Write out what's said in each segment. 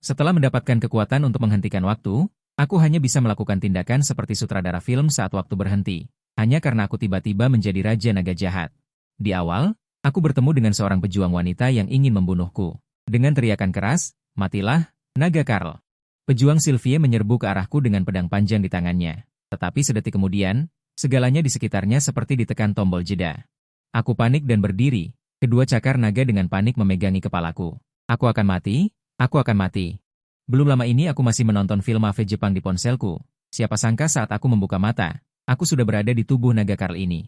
Setelah mendapatkan kekuatan untuk menghentikan waktu, aku hanya bisa melakukan tindakan seperti sutradara film saat waktu berhenti, hanya karena aku tiba-tiba menjadi Raja Naga Jahat. Di awal, aku bertemu dengan seorang pejuang wanita yang ingin membunuhku. Dengan teriakan keras, "Matilah, Naga Karl!" Pejuang Sylvie menyerbu ke arahku dengan pedang panjang di tangannya. Tetapi sedetik kemudian, segalanya di sekitarnya seperti ditekan tombol jeda. Aku panik dan berdiri, kedua cakar naga dengan panik memegangi kepalaku. Aku akan mati, aku akan mati. Belum lama ini aku masih menonton film AV Jepang di ponselku. Siapa sangka saat aku membuka mata, aku sudah berada di tubuh naga Karl ini.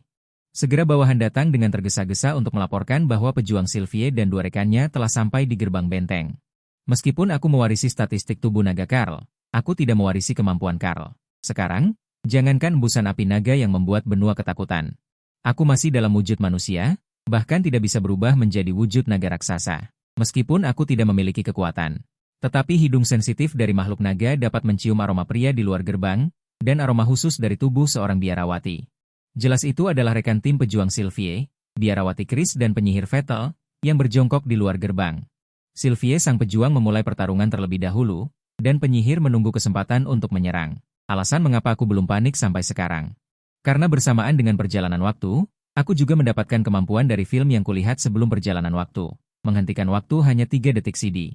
Segera bawahan datang dengan tergesa-gesa untuk melaporkan bahwa pejuang Sylvie dan dua rekannya telah sampai di gerbang benteng. Meskipun aku mewarisi statistik tubuh naga Karl, aku tidak mewarisi kemampuan Karl. Sekarang, jangankan embusan api naga yang membuat benua ketakutan. Aku masih dalam wujud manusia, bahkan tidak bisa berubah menjadi wujud naga raksasa. Meskipun aku tidak memiliki kekuatan. Tetapi hidung sensitif dari makhluk naga dapat mencium aroma pria di luar gerbang, dan aroma khusus dari tubuh seorang biarawati. Jelas itu adalah rekan tim pejuang Sylvie, biarawati Chris dan penyihir Vettel, yang berjongkok di luar gerbang. Sylvie sang pejuang memulai pertarungan terlebih dahulu, dan penyihir menunggu kesempatan untuk menyerang. Alasan mengapa aku belum panik sampai sekarang. Karena bersamaan dengan perjalanan waktu, aku juga mendapatkan kemampuan dari film yang kulihat sebelum perjalanan waktu. Menghentikan waktu hanya 3 detik CD.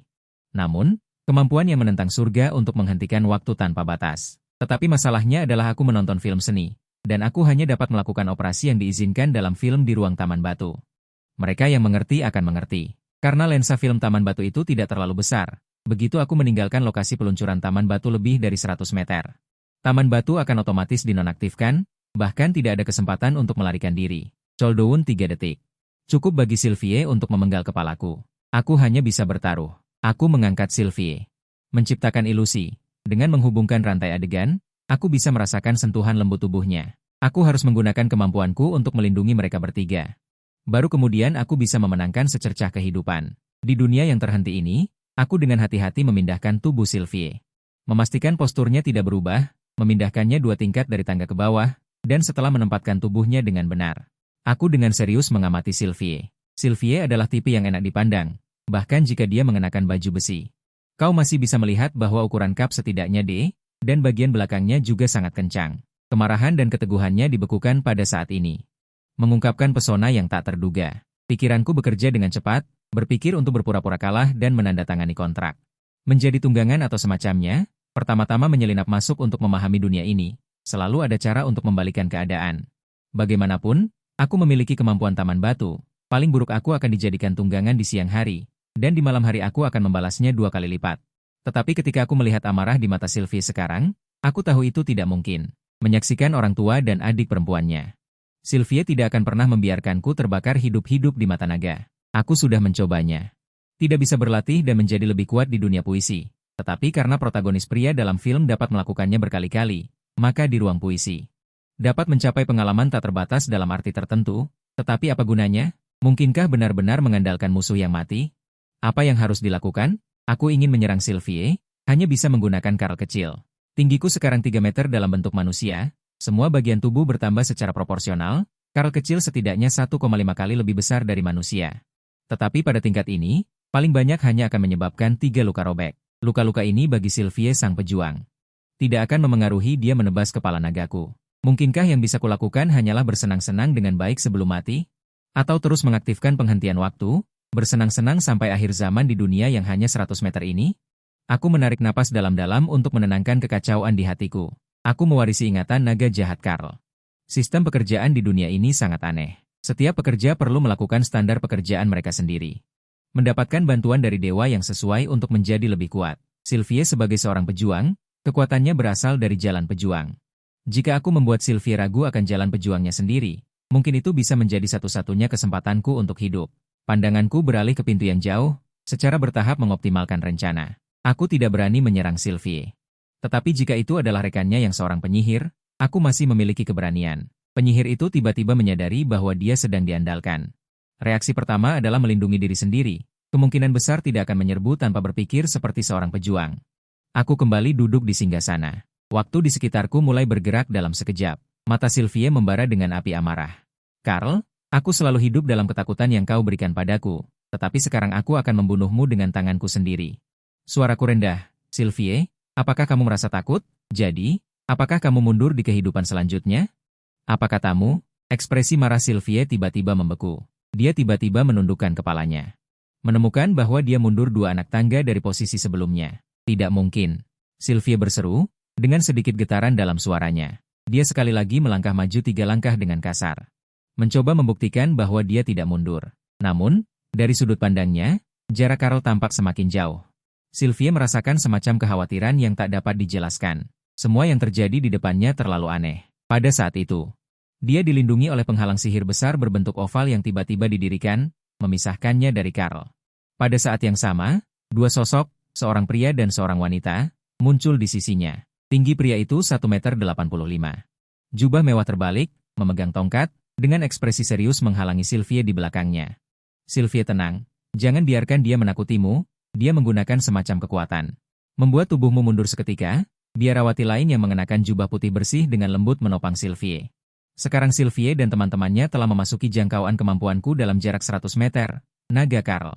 Namun, kemampuan yang menentang surga untuk menghentikan waktu tanpa batas. Tetapi masalahnya adalah aku menonton film seni, dan aku hanya dapat melakukan operasi yang diizinkan dalam film di ruang Taman Batu. Mereka yang mengerti akan mengerti. Karena lensa film Taman Batu itu tidak terlalu besar, begitu aku meninggalkan lokasi peluncuran Taman Batu lebih dari 100 meter. Taman Batu akan otomatis dinonaktifkan, bahkan tidak ada kesempatan untuk melarikan diri. Cooldown 3 detik. Cukup bagi Sylvie untuk memenggal kepalaku. Aku hanya bisa bertaruh. Aku mengangkat Sylvie. Menciptakan ilusi. Dengan menghubungkan rantai adegan, aku bisa merasakan sentuhan lembut tubuhnya. Aku harus menggunakan kemampuanku untuk melindungi mereka bertiga. Baru kemudian aku bisa memenangkan secercah kehidupan. Di dunia yang terhenti ini, aku dengan hati-hati memindahkan tubuh Sylvie. Memastikan posturnya tidak berubah, memindahkannya 2 tingkat dari tangga ke bawah, dan setelah menempatkan tubuhnya dengan benar. Aku dengan serius mengamati Sylvie. Sylvie adalah tipe yang enak dipandang, bahkan jika dia mengenakan baju besi. Kau masih bisa melihat bahwa ukuran kap setidaknya D, dan bagian belakangnya juga sangat kencang. Kemarahan dan keteguhannya dibekukan pada saat ini. Mengungkapkan pesona yang tak terduga. Pikiranku bekerja dengan cepat, berpikir untuk berpura-pura kalah dan menandatangani kontrak. Menjadi tunggangan atau semacamnya, pertama-tama menyelinap masuk untuk memahami dunia ini. Selalu ada cara untuk membalikan keadaan. Bagaimanapun, aku memiliki kemampuan Taman Batu. Paling buruk aku akan dijadikan tunggangan di siang hari, dan di malam hari aku akan membalasnya 2 kali lipat. Tetapi ketika aku melihat amarah di mata Sylvie sekarang, aku tahu itu tidak mungkin. Menyaksikan orang tua dan adik perempuannya. Sylvie tidak akan pernah membiarkanku terbakar hidup-hidup di mata naga. Aku sudah mencobanya. Tidak bisa berlatih dan menjadi lebih kuat di dunia puisi. Tetapi karena protagonis pria dalam film dapat melakukannya berkali-kali, maka di ruang puisi dapat mencapai pengalaman tak terbatas dalam arti tertentu, tetapi apa gunanya? Mungkinkah benar-benar mengandalkan musuh yang mati? Apa yang harus dilakukan? Aku ingin menyerang Sylvie, hanya bisa menggunakan Karl kecil. Tinggiku sekarang 3 meter dalam bentuk manusia, semua bagian tubuh bertambah secara proporsional, Karl kecil setidaknya 1,5 kali lebih besar dari manusia. Tetapi pada tingkat ini, paling banyak hanya akan menyebabkan 3 luka robek. Luka-luka ini bagi Sylvie sang pejuang tidak akan memengaruhi dia menebas kepala nagaku. Mungkinkah yang bisa kulakukan hanyalah bersenang-senang dengan baik sebelum mati? Atau terus mengaktifkan penghentian waktu, bersenang-senang sampai akhir zaman di dunia yang hanya 100 meter ini? Aku menarik napas dalam-dalam untuk menenangkan kekacauan di hatiku. Aku mewarisi ingatan naga jahat Karl. Sistem pekerjaan di dunia ini sangat aneh. Setiap pekerja perlu melakukan standar pekerjaan mereka sendiri. Mendapatkan bantuan dari dewa yang sesuai untuk menjadi lebih kuat. Sylvie sebagai seorang pejuang, kekuatannya berasal dari jalan pejuang. Jika aku membuat Sylvie ragu akan jalan pejuangnya sendiri, mungkin itu bisa menjadi satu-satunya kesempatanku untuk hidup. Pandanganku beralih ke pintu yang jauh, secara bertahap mengoptimalkan rencana. Aku tidak berani menyerang Sylvie. Tetapi jika itu adalah rekannya yang seorang penyihir, aku masih memiliki keberanian. Penyihir itu tiba-tiba menyadari bahwa dia sedang diandalkan. Reaksi pertama adalah melindungi diri sendiri. Kemungkinan besar tidak akan menyerbu tanpa berpikir seperti seorang pejuang. Aku kembali duduk di singgasana. Waktu di sekitarku mulai bergerak dalam sekejap. Mata Sylvie membara dengan api amarah. Karl, aku selalu hidup dalam ketakutan yang kau berikan padaku, tetapi sekarang aku akan membunuhmu dengan tanganku sendiri. Suaraku rendah. Sylvie, apakah kamu merasa takut? Jadi, apakah kamu mundur di kehidupan selanjutnya? Apa katamu? Ekspresi marah Sylvie tiba-tiba membeku. Dia tiba-tiba menundukkan kepalanya. Menemukan bahwa dia mundur 2 anak tangga dari posisi sebelumnya. Tidak mungkin. Sylvie berseru, dengan sedikit getaran dalam suaranya. Dia sekali lagi melangkah maju 3 langkah dengan kasar. Mencoba membuktikan bahwa dia tidak mundur. Namun, dari sudut pandangnya, jarak Karl tampak semakin jauh. Sylvie merasakan semacam kekhawatiran yang tak dapat dijelaskan. Semua yang terjadi di depannya terlalu aneh. Pada saat itu, dia dilindungi oleh penghalang sihir besar berbentuk oval yang tiba-tiba didirikan, memisahkannya dari Karl. Pada saat yang sama, 2 sosok, seorang pria dan seorang wanita, muncul di sisinya. Tinggi pria itu 1,85 meter. Jubah mewah terbalik, memegang tongkat, dengan ekspresi serius menghalangi Sylvie di belakangnya. Sylvie tenang, jangan biarkan dia menakutimu, dia menggunakan semacam kekuatan. Membuat tubuhmu mundur seketika, biarawati lain yang mengenakan jubah putih bersih dengan lembut menopang Sylvie. Sekarang Sylvie dan teman-temannya telah memasuki jangkauan kemampuanku dalam jarak 100 meter, naga Karl.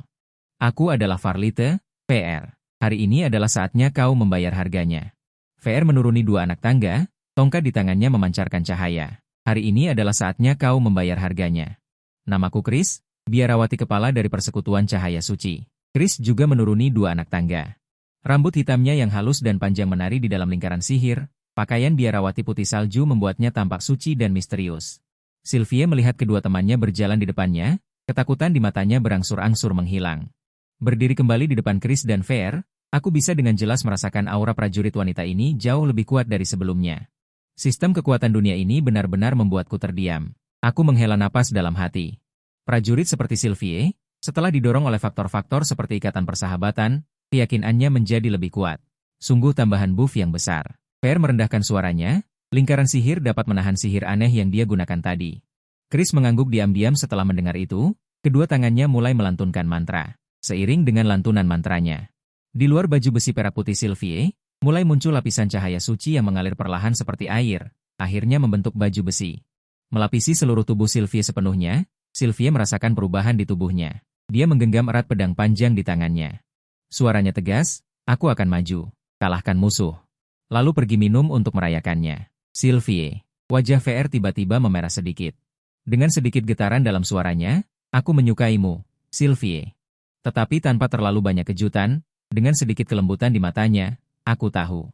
Aku adalah Farlite, PR. Hari ini adalah saatnya kau membayar harganya. VR menuruni 2 anak tangga, tongkat di tangannya memancarkan cahaya. Hari ini adalah saatnya kau membayar harganya. Namaku Chris, biarawati kepala dari persekutuan cahaya suci. Chris juga menuruni 2 anak tangga. Rambut hitamnya yang halus dan panjang menari di dalam lingkaran sihir, pakaian biarawati putih salju membuatnya tampak suci dan misterius. Sylvie melihat kedua temannya berjalan di depannya, ketakutan di matanya berangsur-angsur menghilang. Berdiri kembali di depan Chris dan VR, aku bisa dengan jelas merasakan aura prajurit wanita ini jauh lebih kuat dari sebelumnya. Sistem kekuatan dunia ini benar-benar membuatku terdiam. Aku menghela napas dalam hati. Prajurit seperti Sylvie, setelah didorong oleh faktor-faktor seperti ikatan persahabatan, keyakinannya menjadi lebih kuat. Sungguh tambahan buff yang besar. Per merendahkan suaranya, lingkaran sihir dapat menahan sihir aneh yang dia gunakan tadi. Chris mengangguk diam-diam setelah mendengar itu, kedua tangannya mulai melantunkan mantra. Seiring dengan lantunan mantranya, di luar baju besi perak putih Sylvie, mulai muncul lapisan cahaya suci yang mengalir perlahan seperti air, akhirnya membentuk baju besi. Melapisi seluruh tubuh Sylvie sepenuhnya, Sylvie merasakan perubahan di tubuhnya. Dia menggenggam erat pedang panjang di tangannya. Suaranya tegas, aku akan maju, kalahkan musuh. Lalu pergi minum untuk merayakannya. Sylvie, wajah VR tiba-tiba memerah sedikit. Dengan sedikit getaran dalam suaranya, aku menyukaimu, Sylvie. Tetapi tanpa terlalu banyak kejutan, dengan sedikit kelembutan di matanya, aku tahu.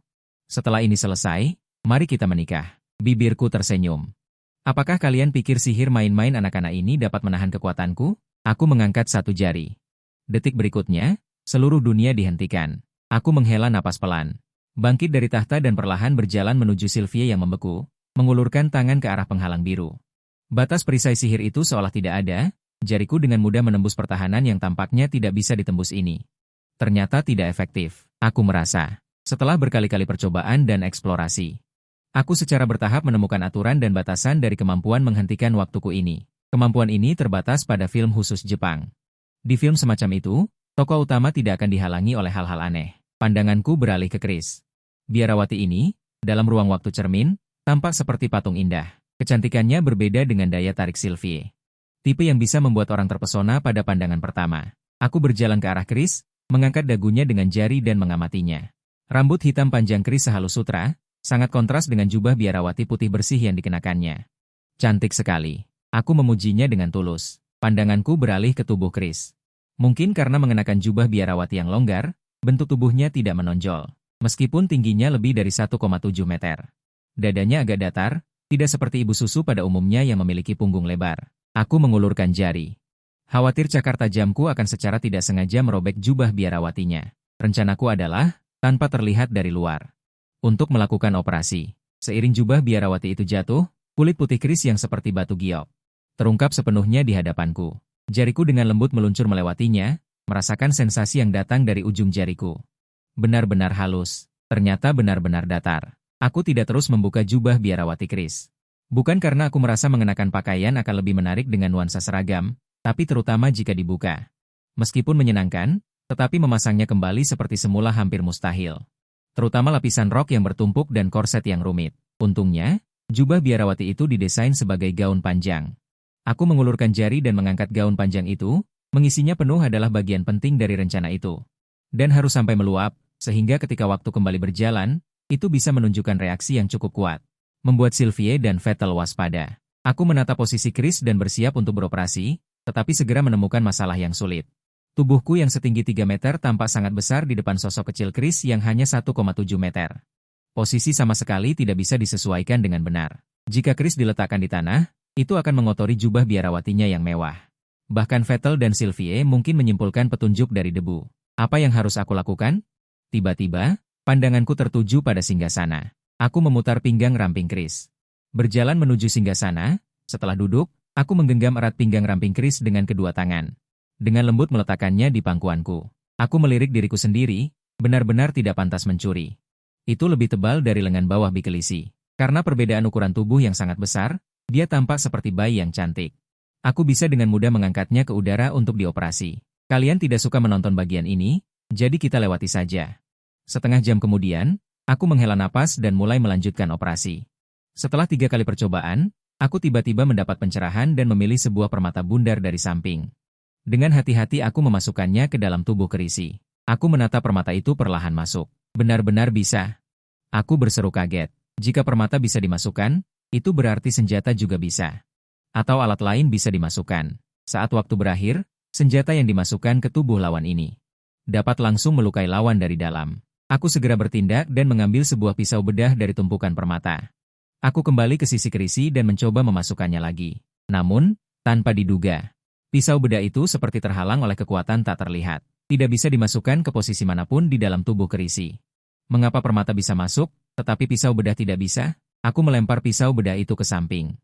Setelah ini selesai, mari kita menikah. Bibirku tersenyum. Apakah kalian pikir sihir main-main anak-anak ini dapat menahan kekuatanku? Aku mengangkat 1 jari. Detik berikutnya, seluruh dunia dihentikan. Aku menghela napas pelan. Bangkit dari tahta dan perlahan berjalan menuju Sylvie yang membeku, mengulurkan tangan ke arah penghalang biru. Batas perisai sihir itu seolah tidak ada, jariku dengan mudah menembus pertahanan yang tampaknya tidak bisa ditembus ini. Ternyata tidak efektif, aku merasa. Setelah berkali-kali percobaan dan eksplorasi, aku secara bertahap menemukan aturan dan batasan dari kemampuan menghentikan waktuku ini. Kemampuan ini terbatas pada film khusus Jepang. Di film semacam itu, tokoh utama tidak akan dihalangi oleh hal-hal aneh. Pandanganku beralih ke Chris. Biarawati ini, dalam ruang waktu cermin, tampak seperti patung indah. Kecantikannya berbeda dengan daya tarik Sylvie. Tipe yang bisa membuat orang terpesona pada pandangan pertama. Aku berjalan ke arah Chris, mengangkat dagunya dengan jari dan mengamatinya. Rambut hitam panjang Chris sehalus sutra, sangat kontras dengan jubah biarawati putih bersih yang dikenakannya. Cantik sekali. Aku memujinya dengan tulus. Pandanganku beralih ke tubuh Chris. Mungkin karena mengenakan jubah biarawati yang longgar, bentuk tubuhnya tidak menonjol. Meskipun tingginya lebih dari 1,7 meter. Dadanya agak datar, tidak seperti ibu susu pada umumnya yang memiliki punggung lebar. Aku mengulurkan jari. Khawatir cakar tajamku akan secara tidak sengaja merobek jubah biarawatinya. Rencanaku adalah, tanpa terlihat dari luar, untuk melakukan operasi. Seiring jubah biarawati itu jatuh, kulit putih Chris yang seperti batu giok terungkap sepenuhnya di hadapanku. Jariku dengan lembut meluncur melewatinya, merasakan sensasi yang datang dari ujung jariku. Benar-benar halus, ternyata benar-benar datar. Aku tidak terus membuka jubah biarawati Chris. Bukan karena aku merasa mengenakan pakaian akan lebih menarik dengan nuansa seragam, tapi terutama jika dibuka. Meskipun menyenangkan, tetapi memasangnya kembali seperti semula hampir mustahil. Terutama lapisan rok yang bertumpuk dan korset yang rumit. Untungnya, jubah biarawati itu didesain sebagai gaun panjang. Aku mengulurkan jari dan mengangkat gaun panjang itu, mengisinya penuh adalah bagian penting dari rencana itu. Dan harus sampai meluap, sehingga ketika waktu kembali berjalan, itu bisa menunjukkan reaksi yang cukup kuat. Membuat Sylvie dan Vettel waspada. Aku menata posisi Chris dan bersiap untuk beroperasi, tetapi segera menemukan masalah yang sulit. Tubuhku yang setinggi 3 meter tampak sangat besar di depan sosok kecil Chris yang hanya 1,7 meter. Posisi sama sekali tidak bisa disesuaikan dengan benar. Jika Chris diletakkan di tanah, itu akan mengotori jubah biarawatinya yang mewah. Bahkan Vettel dan Sylvie mungkin menyimpulkan petunjuk dari debu. Apa yang harus aku lakukan? Tiba-tiba, pandanganku tertuju pada singgasana. Aku memutar pinggang ramping Chris. Berjalan menuju singgasana, setelah duduk, aku menggenggam erat pinggang ramping Chris dengan kedua tangan. Dengan lembut meletakkannya di pangkuanku. Aku melirik diriku sendiri, benar-benar tidak pantas mencuri. Itu lebih tebal dari lengan bawah bikelisi. Karena perbedaan ukuran tubuh yang sangat besar, dia tampak seperti bayi yang cantik. Aku bisa dengan mudah mengangkatnya ke udara untuk dioperasi. Kalian tidak suka menonton bagian ini, jadi kita lewati saja. Setengah jam kemudian, aku menghela napas dan mulai melanjutkan operasi. Setelah 3 kali percobaan, aku tiba-tiba mendapat pencerahan dan memilih sebuah permata bundar dari samping. Dengan hati-hati aku memasukkannya ke dalam tubuh Chrisye. Aku menata permata itu perlahan masuk. Benar-benar bisa. Aku berseru kaget. Jika permata bisa dimasukkan, itu berarti senjata juga bisa. Atau alat lain bisa dimasukkan. Saat waktu berakhir, senjata yang dimasukkan ke tubuh lawan ini dapat langsung melukai lawan dari dalam. Aku segera bertindak dan mengambil sebuah pisau bedah dari tumpukan permata. Aku kembali ke sisi Chrisye dan mencoba memasukkannya lagi. Namun, tanpa diduga, pisau bedah itu seperti terhalang oleh kekuatan tak terlihat. Tidak bisa dimasukkan ke posisi manapun di dalam tubuh Chrisye. Mengapa permata bisa masuk, tetapi pisau bedah tidak bisa? Aku melempar pisau bedah itu ke samping.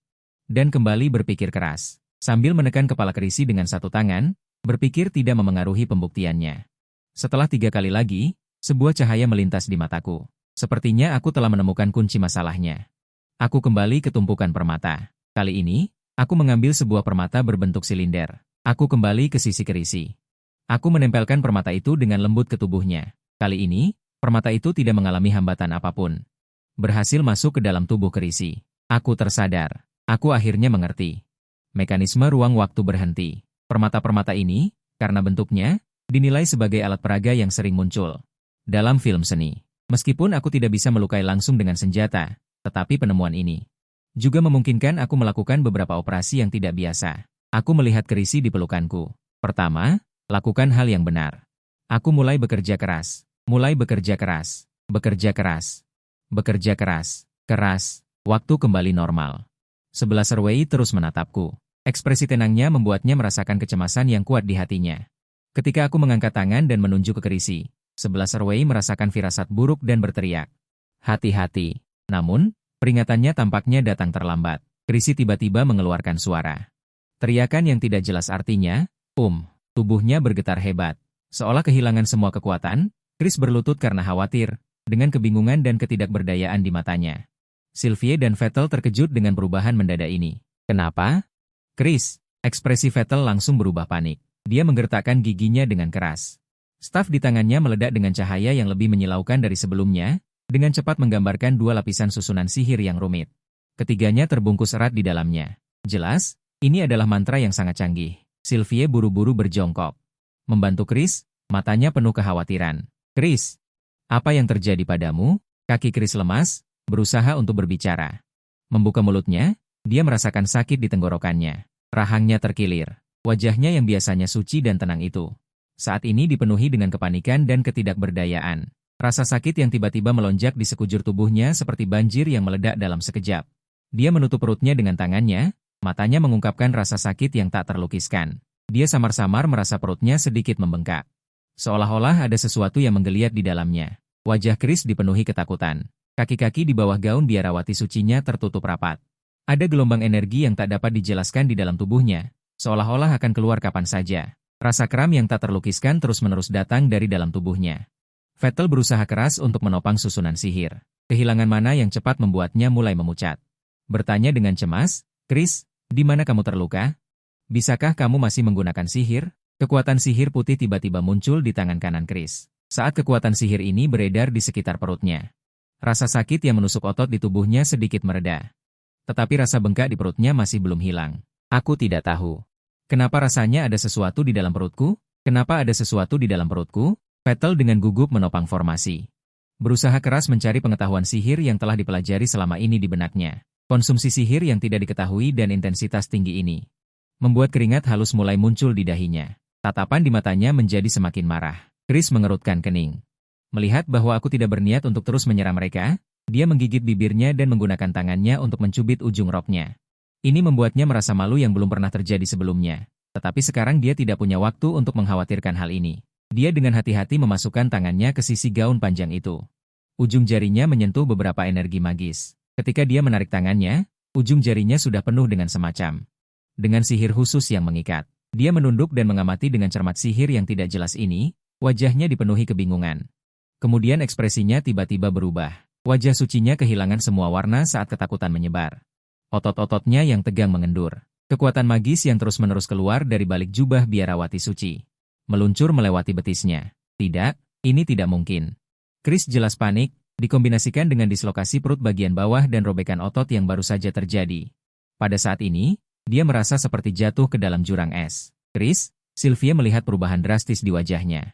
Dan kembali berpikir keras. Sambil menekan kepala Chrisye dengan satu tangan, berpikir tidak memengaruhi pembuktiannya. Setelah 3 kali lagi, sebuah cahaya melintas di mataku. Sepertinya aku telah menemukan kunci masalahnya. Aku kembali ke tumpukan permata. Kali ini, aku mengambil sebuah permata berbentuk silinder. Aku kembali ke sisi Chrisye. Aku menempelkan permata itu dengan lembut ke tubuhnya. Kali ini, permata itu tidak mengalami hambatan apapun. Berhasil masuk ke dalam tubuh Chrisye. Aku tersadar. Aku akhirnya mengerti. Mekanisme ruang waktu berhenti. Permata-permata ini, karena bentuknya, dinilai sebagai alat peraga yang sering muncul dalam film seni. Meskipun aku tidak bisa melukai langsung dengan senjata, tetapi penemuan ini juga memungkinkan aku melakukan beberapa operasi yang tidak biasa. Aku melihat Chrisye di pelukanku. Pertama, lakukan hal yang benar. Aku mulai bekerja keras. Mulai bekerja keras. Bekerja keras. Bekerja keras. Keras. Waktu kembali normal. Sebelah Serwei terus menatapku. Ekspresi tenangnya membuatnya merasakan kecemasan yang kuat di hatinya. Ketika aku mengangkat tangan dan menunjuk ke Chrisye, sebelah Serwei merasakan firasat buruk dan berteriak. Hati-hati. Namun, peringatannya tampaknya datang terlambat. Chrisye tiba-tiba mengeluarkan suara. Teriakan yang tidak jelas artinya, tubuhnya bergetar hebat. Seolah kehilangan semua kekuatan, Chris berlutut karena khawatir, dengan kebingungan dan ketidakberdayaan di matanya. Sylvie dan Vettel terkejut dengan perubahan mendadak ini. Kenapa? Chris, ekspresi Vettel langsung berubah panik. Dia menggertakkan giginya dengan keras. Staf di tangannya meledak dengan cahaya yang lebih menyilaukan dari sebelumnya, dengan cepat menggambarkan 2 lapisan susunan sihir yang rumit. Ketiganya terbungkus erat di dalamnya. Jelas, ini adalah mantra yang sangat canggih. Sylvie buru-buru berjongkok. Membantu Chris, matanya penuh kekhawatiran. Chris, apa yang terjadi padamu? Kaki Chris lemas, berusaha untuk berbicara. Membuka mulutnya, dia merasakan sakit di tenggorokannya. Rahangnya terkilir. Wajahnya yang biasanya suci dan tenang itu saat ini dipenuhi dengan kepanikan dan ketidakberdayaan. Rasa sakit yang tiba-tiba melonjak di sekujur tubuhnya seperti banjir yang meledak dalam sekejap. Dia menutup perutnya dengan tangannya, matanya mengungkapkan rasa sakit yang tak terlukiskan. Dia samar-samar merasa perutnya sedikit membengkak. Seolah-olah ada sesuatu yang menggeliat di dalamnya. Wajah Chris dipenuhi ketakutan. Kaki-kaki di bawah gaun biarawati sucinya tertutup rapat. Ada gelombang energi yang tak dapat dijelaskan di dalam tubuhnya, seolah-olah akan keluar kapan saja. Rasa kram yang tak terlukiskan terus-menerus datang dari dalam tubuhnya. Vettel berusaha keras untuk menopang susunan sihir. Kehilangan mana yang cepat membuatnya mulai memucat. Bertanya dengan cemas, Chris, di mana kamu terluka? Bisakah kamu masih menggunakan sihir? Kekuatan sihir putih tiba-tiba muncul di tangan kanan Chris. Saat kekuatan sihir ini beredar di sekitar perutnya. Rasa sakit yang menusuk otot di tubuhnya sedikit mereda. Tetapi rasa bengkak di perutnya masih belum hilang. Aku tidak tahu. Kenapa rasanya ada sesuatu di dalam perutku? Kenapa ada sesuatu di dalam perutku? Vettel dengan gugup menopang formasi. Berusaha keras mencari pengetahuan sihir yang telah dipelajari selama ini di benaknya. Konsumsi sihir yang tidak diketahui dan intensitas tinggi ini membuat keringat halus mulai muncul di dahinya. Tatapan di matanya menjadi semakin marah. Chris mengerutkan kening. Melihat bahwa aku tidak berniat untuk terus menyerang mereka, dia menggigit bibirnya dan menggunakan tangannya untuk mencubit ujung roknya. Ini membuatnya merasa malu yang belum pernah terjadi sebelumnya. Tetapi sekarang dia tidak punya waktu untuk mengkhawatirkan hal ini. Dia dengan hati-hati memasukkan tangannya ke sisi gaun panjang itu. Ujung jarinya menyentuh beberapa energi magis. Ketika dia menarik tangannya, ujung jarinya sudah penuh dengan semacam dengan sihir khusus yang mengikat. Dia menunduk dan mengamati dengan cermat sihir yang tidak jelas ini, wajahnya dipenuhi kebingungan. Kemudian ekspresinya tiba-tiba berubah. Wajah sucinya kehilangan semua warna saat ketakutan menyebar. Otot-ototnya yang tegang mengendur. Kekuatan magis yang terus-menerus keluar dari balik jubah biarawati suci. Meluncur melewati betisnya. Tidak, ini tidak mungkin. Chris jelas panik, dikombinasikan dengan dislokasi perut bagian bawah dan robekan otot yang baru saja terjadi. Pada saat ini, dia merasa seperti jatuh ke dalam jurang es. Chris, Sylvia melihat perubahan drastis di wajahnya.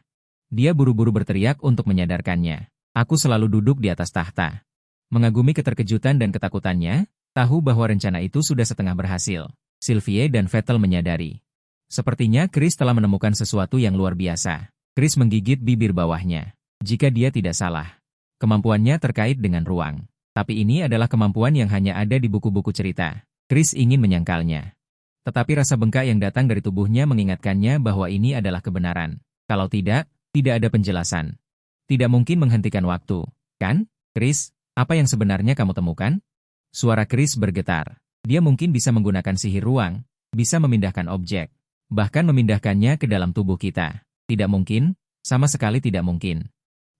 Dia buru-buru berteriak untuk menyadarkannya. Aku selalu duduk di atas tahta. Mengagumi keterkejutan dan ketakutannya, tahu bahwa rencana itu sudah setengah berhasil. Sylvia dan Vettel menyadari. Sepertinya Chris telah menemukan sesuatu yang luar biasa. Chris menggigit bibir bawahnya. Jika dia tidak salah, kemampuannya terkait dengan ruang. Tapi ini adalah kemampuan yang hanya ada di buku-buku cerita. Chris ingin menyangkalnya. Tetapi rasa bengkak yang datang dari tubuhnya mengingatkannya bahwa ini adalah kebenaran. Kalau tidak, tidak ada penjelasan. Tidak mungkin menghentikan waktu, kan? Chris, apa yang sebenarnya kamu temukan? Suara Chris bergetar. Dia mungkin bisa menggunakan sihir ruang, bisa memindahkan objek, bahkan memindahkannya ke dalam tubuh kita. Tidak mungkin, sama sekali tidak mungkin.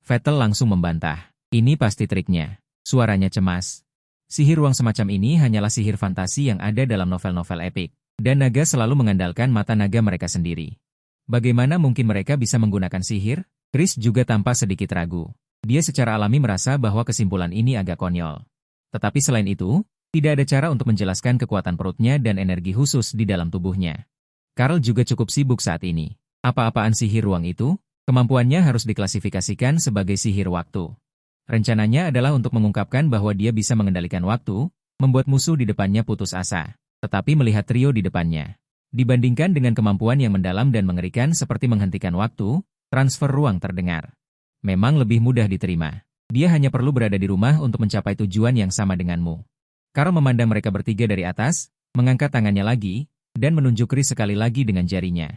Vettel langsung membantah. Ini pasti triknya. Suaranya cemas. Sihir ruang semacam ini hanyalah sihir fantasi yang ada dalam novel-novel epik. Dan naga selalu mengandalkan mata naga mereka sendiri. Bagaimana mungkin mereka bisa menggunakan sihir? Chris juga tampak sedikit ragu. Dia secara alami merasa bahwa kesimpulan ini agak konyol. Tetapi selain itu, tidak ada cara untuk menjelaskan kekuatan perutnya dan energi khusus di dalam tubuhnya. Carl juga cukup sibuk saat ini. Apa-apaan sihir ruang itu? Kemampuannya harus diklasifikasikan sebagai sihir waktu. Rencananya adalah untuk mengungkapkan bahwa dia bisa mengendalikan waktu, membuat musuh di depannya putus asa. Tetapi melihat trio di depannya, dibandingkan dengan kemampuan yang mendalam dan mengerikan seperti menghentikan waktu, transfer ruang terdengar. Memang lebih mudah diterima. Dia hanya perlu berada di rumah untuk mencapai tujuan yang sama denganmu. Carl memandang mereka bertiga dari atas, mengangkat tangannya lagi, dan menunjuk Chris sekali lagi dengan jarinya.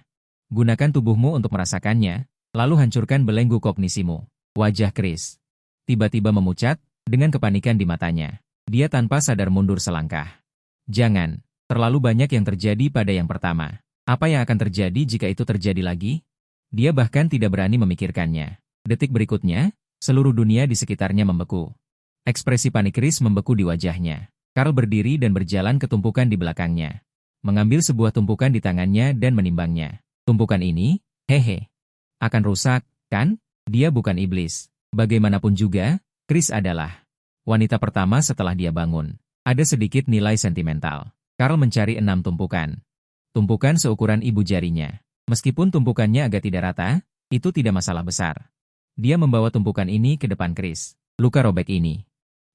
Gunakan tubuhmu untuk merasakannya, lalu hancurkan belenggu kognisimu. Wajah Chris tiba-tiba memucat, dengan kepanikan di matanya. Dia tanpa sadar mundur selangkah. Jangan, terlalu banyak yang terjadi pada yang pertama. Apa yang akan terjadi jika itu terjadi lagi? Dia bahkan tidak berani memikirkannya. Detik berikutnya, seluruh dunia di sekitarnya membeku. Ekspresi panik Chris membeku di wajahnya. Carl berdiri dan berjalan ke tumpukan di belakangnya. Mengambil sebuah tumpukan di tangannya dan menimbangnya. Tumpukan ini, hehe, akan rusak, kan? Dia bukan iblis. Bagaimanapun juga, Chris adalah wanita pertama setelah dia bangun. Ada sedikit nilai sentimental. Carl mencari 6 tumpukan. Tumpukan seukuran ibu jarinya. Meskipun tumpukannya agak tidak rata, itu tidak masalah besar. Dia membawa tumpukan ini ke depan Chris. Luka robek ini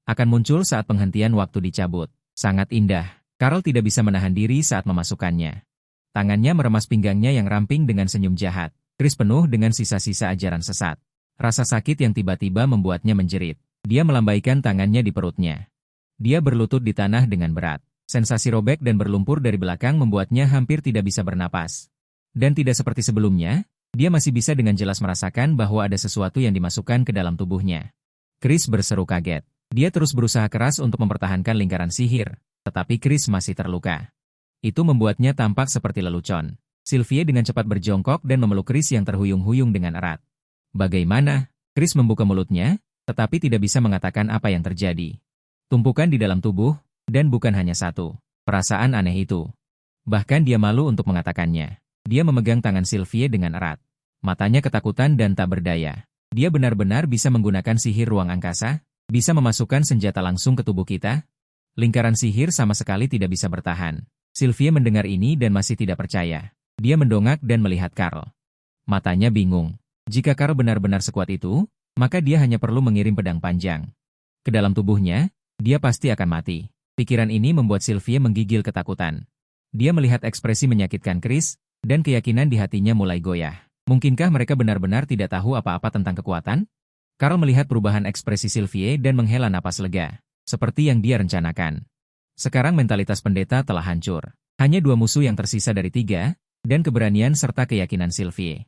akan muncul saat penghentian waktu dicabut. Sangat indah. Carl tidak bisa menahan diri saat memasukkannya. Tangannya meremas pinggangnya yang ramping dengan senyum jahat. Chris penuh dengan sisa-sisa ajaran sesat. Rasa sakit yang tiba-tiba membuatnya menjerit. Dia melambaikan tangannya di perutnya. Dia berlutut di tanah dengan berat. Sensasi robek dan berlumpur dari belakang membuatnya hampir tidak bisa bernapas. Dan tidak seperti sebelumnya, dia masih bisa dengan jelas merasakan bahwa ada sesuatu yang dimasukkan ke dalam tubuhnya. Chris berseru kaget. Dia terus berusaha keras untuk mempertahankan lingkaran sihir, tetapi Chris masih terluka. Itu membuatnya tampak seperti lelucon. Sylvia dengan cepat berjongkok dan memeluk Chris yang terhuyung-huyung dengan erat. Bagaimana? Chris membuka mulutnya, tetapi tidak bisa mengatakan apa yang terjadi. Tumpukan di dalam tubuh, dan bukan hanya satu. Perasaan aneh itu. Bahkan dia malu untuk mengatakannya. Dia memegang tangan Sylvia dengan erat. Matanya ketakutan dan tak berdaya. Dia benar-benar bisa menggunakan sihir ruang angkasa? Bisa memasukkan senjata langsung ke tubuh kita? Lingkaran sihir sama sekali tidak bisa bertahan. Sylvia mendengar ini dan masih tidak percaya. Dia mendongak dan melihat Carl. Matanya bingung. Jika Karl benar-benar sekuat itu, maka dia hanya perlu mengirim pedang panjang ke dalam tubuhnya, dia pasti akan mati. Pikiran ini membuat Sylvie menggigil ketakutan. Dia melihat ekspresi menyakitkan Chris, dan keyakinan di hatinya mulai goyah. Mungkinkah mereka benar-benar tidak tahu apa-apa tentang kekuatan? Karl melihat perubahan ekspresi Sylvie dan menghela napas lega, seperti yang dia rencanakan. Sekarang mentalitas pendeta telah hancur. Hanya 2 musuh yang tersisa dari 3, dan keberanian serta keyakinan Sylvie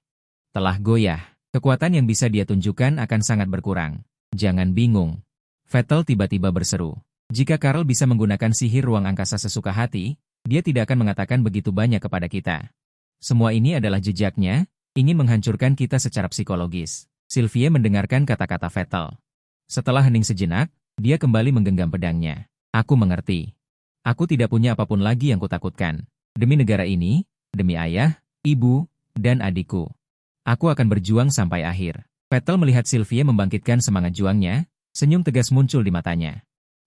telah goyah. Kekuatan yang bisa dia tunjukkan akan sangat berkurang. Jangan bingung. Vettel tiba-tiba berseru. Jika Karl bisa menggunakan sihir ruang angkasa sesuka hati, dia tidak akan mengatakan begitu banyak kepada kita. Semua ini adalah jejaknya, ingin menghancurkan kita secara psikologis. Sylvie mendengarkan kata-kata Vettel. Setelah hening sejenak, dia kembali menggenggam pedangnya. Aku mengerti. Aku tidak punya apapun lagi yang kutakutkan. Demi negara ini, demi ayah, ibu, dan adikku. Aku akan berjuang sampai akhir. Vettel melihat Sylvie membangkitkan semangat juangnya, senyum tegas muncul di matanya.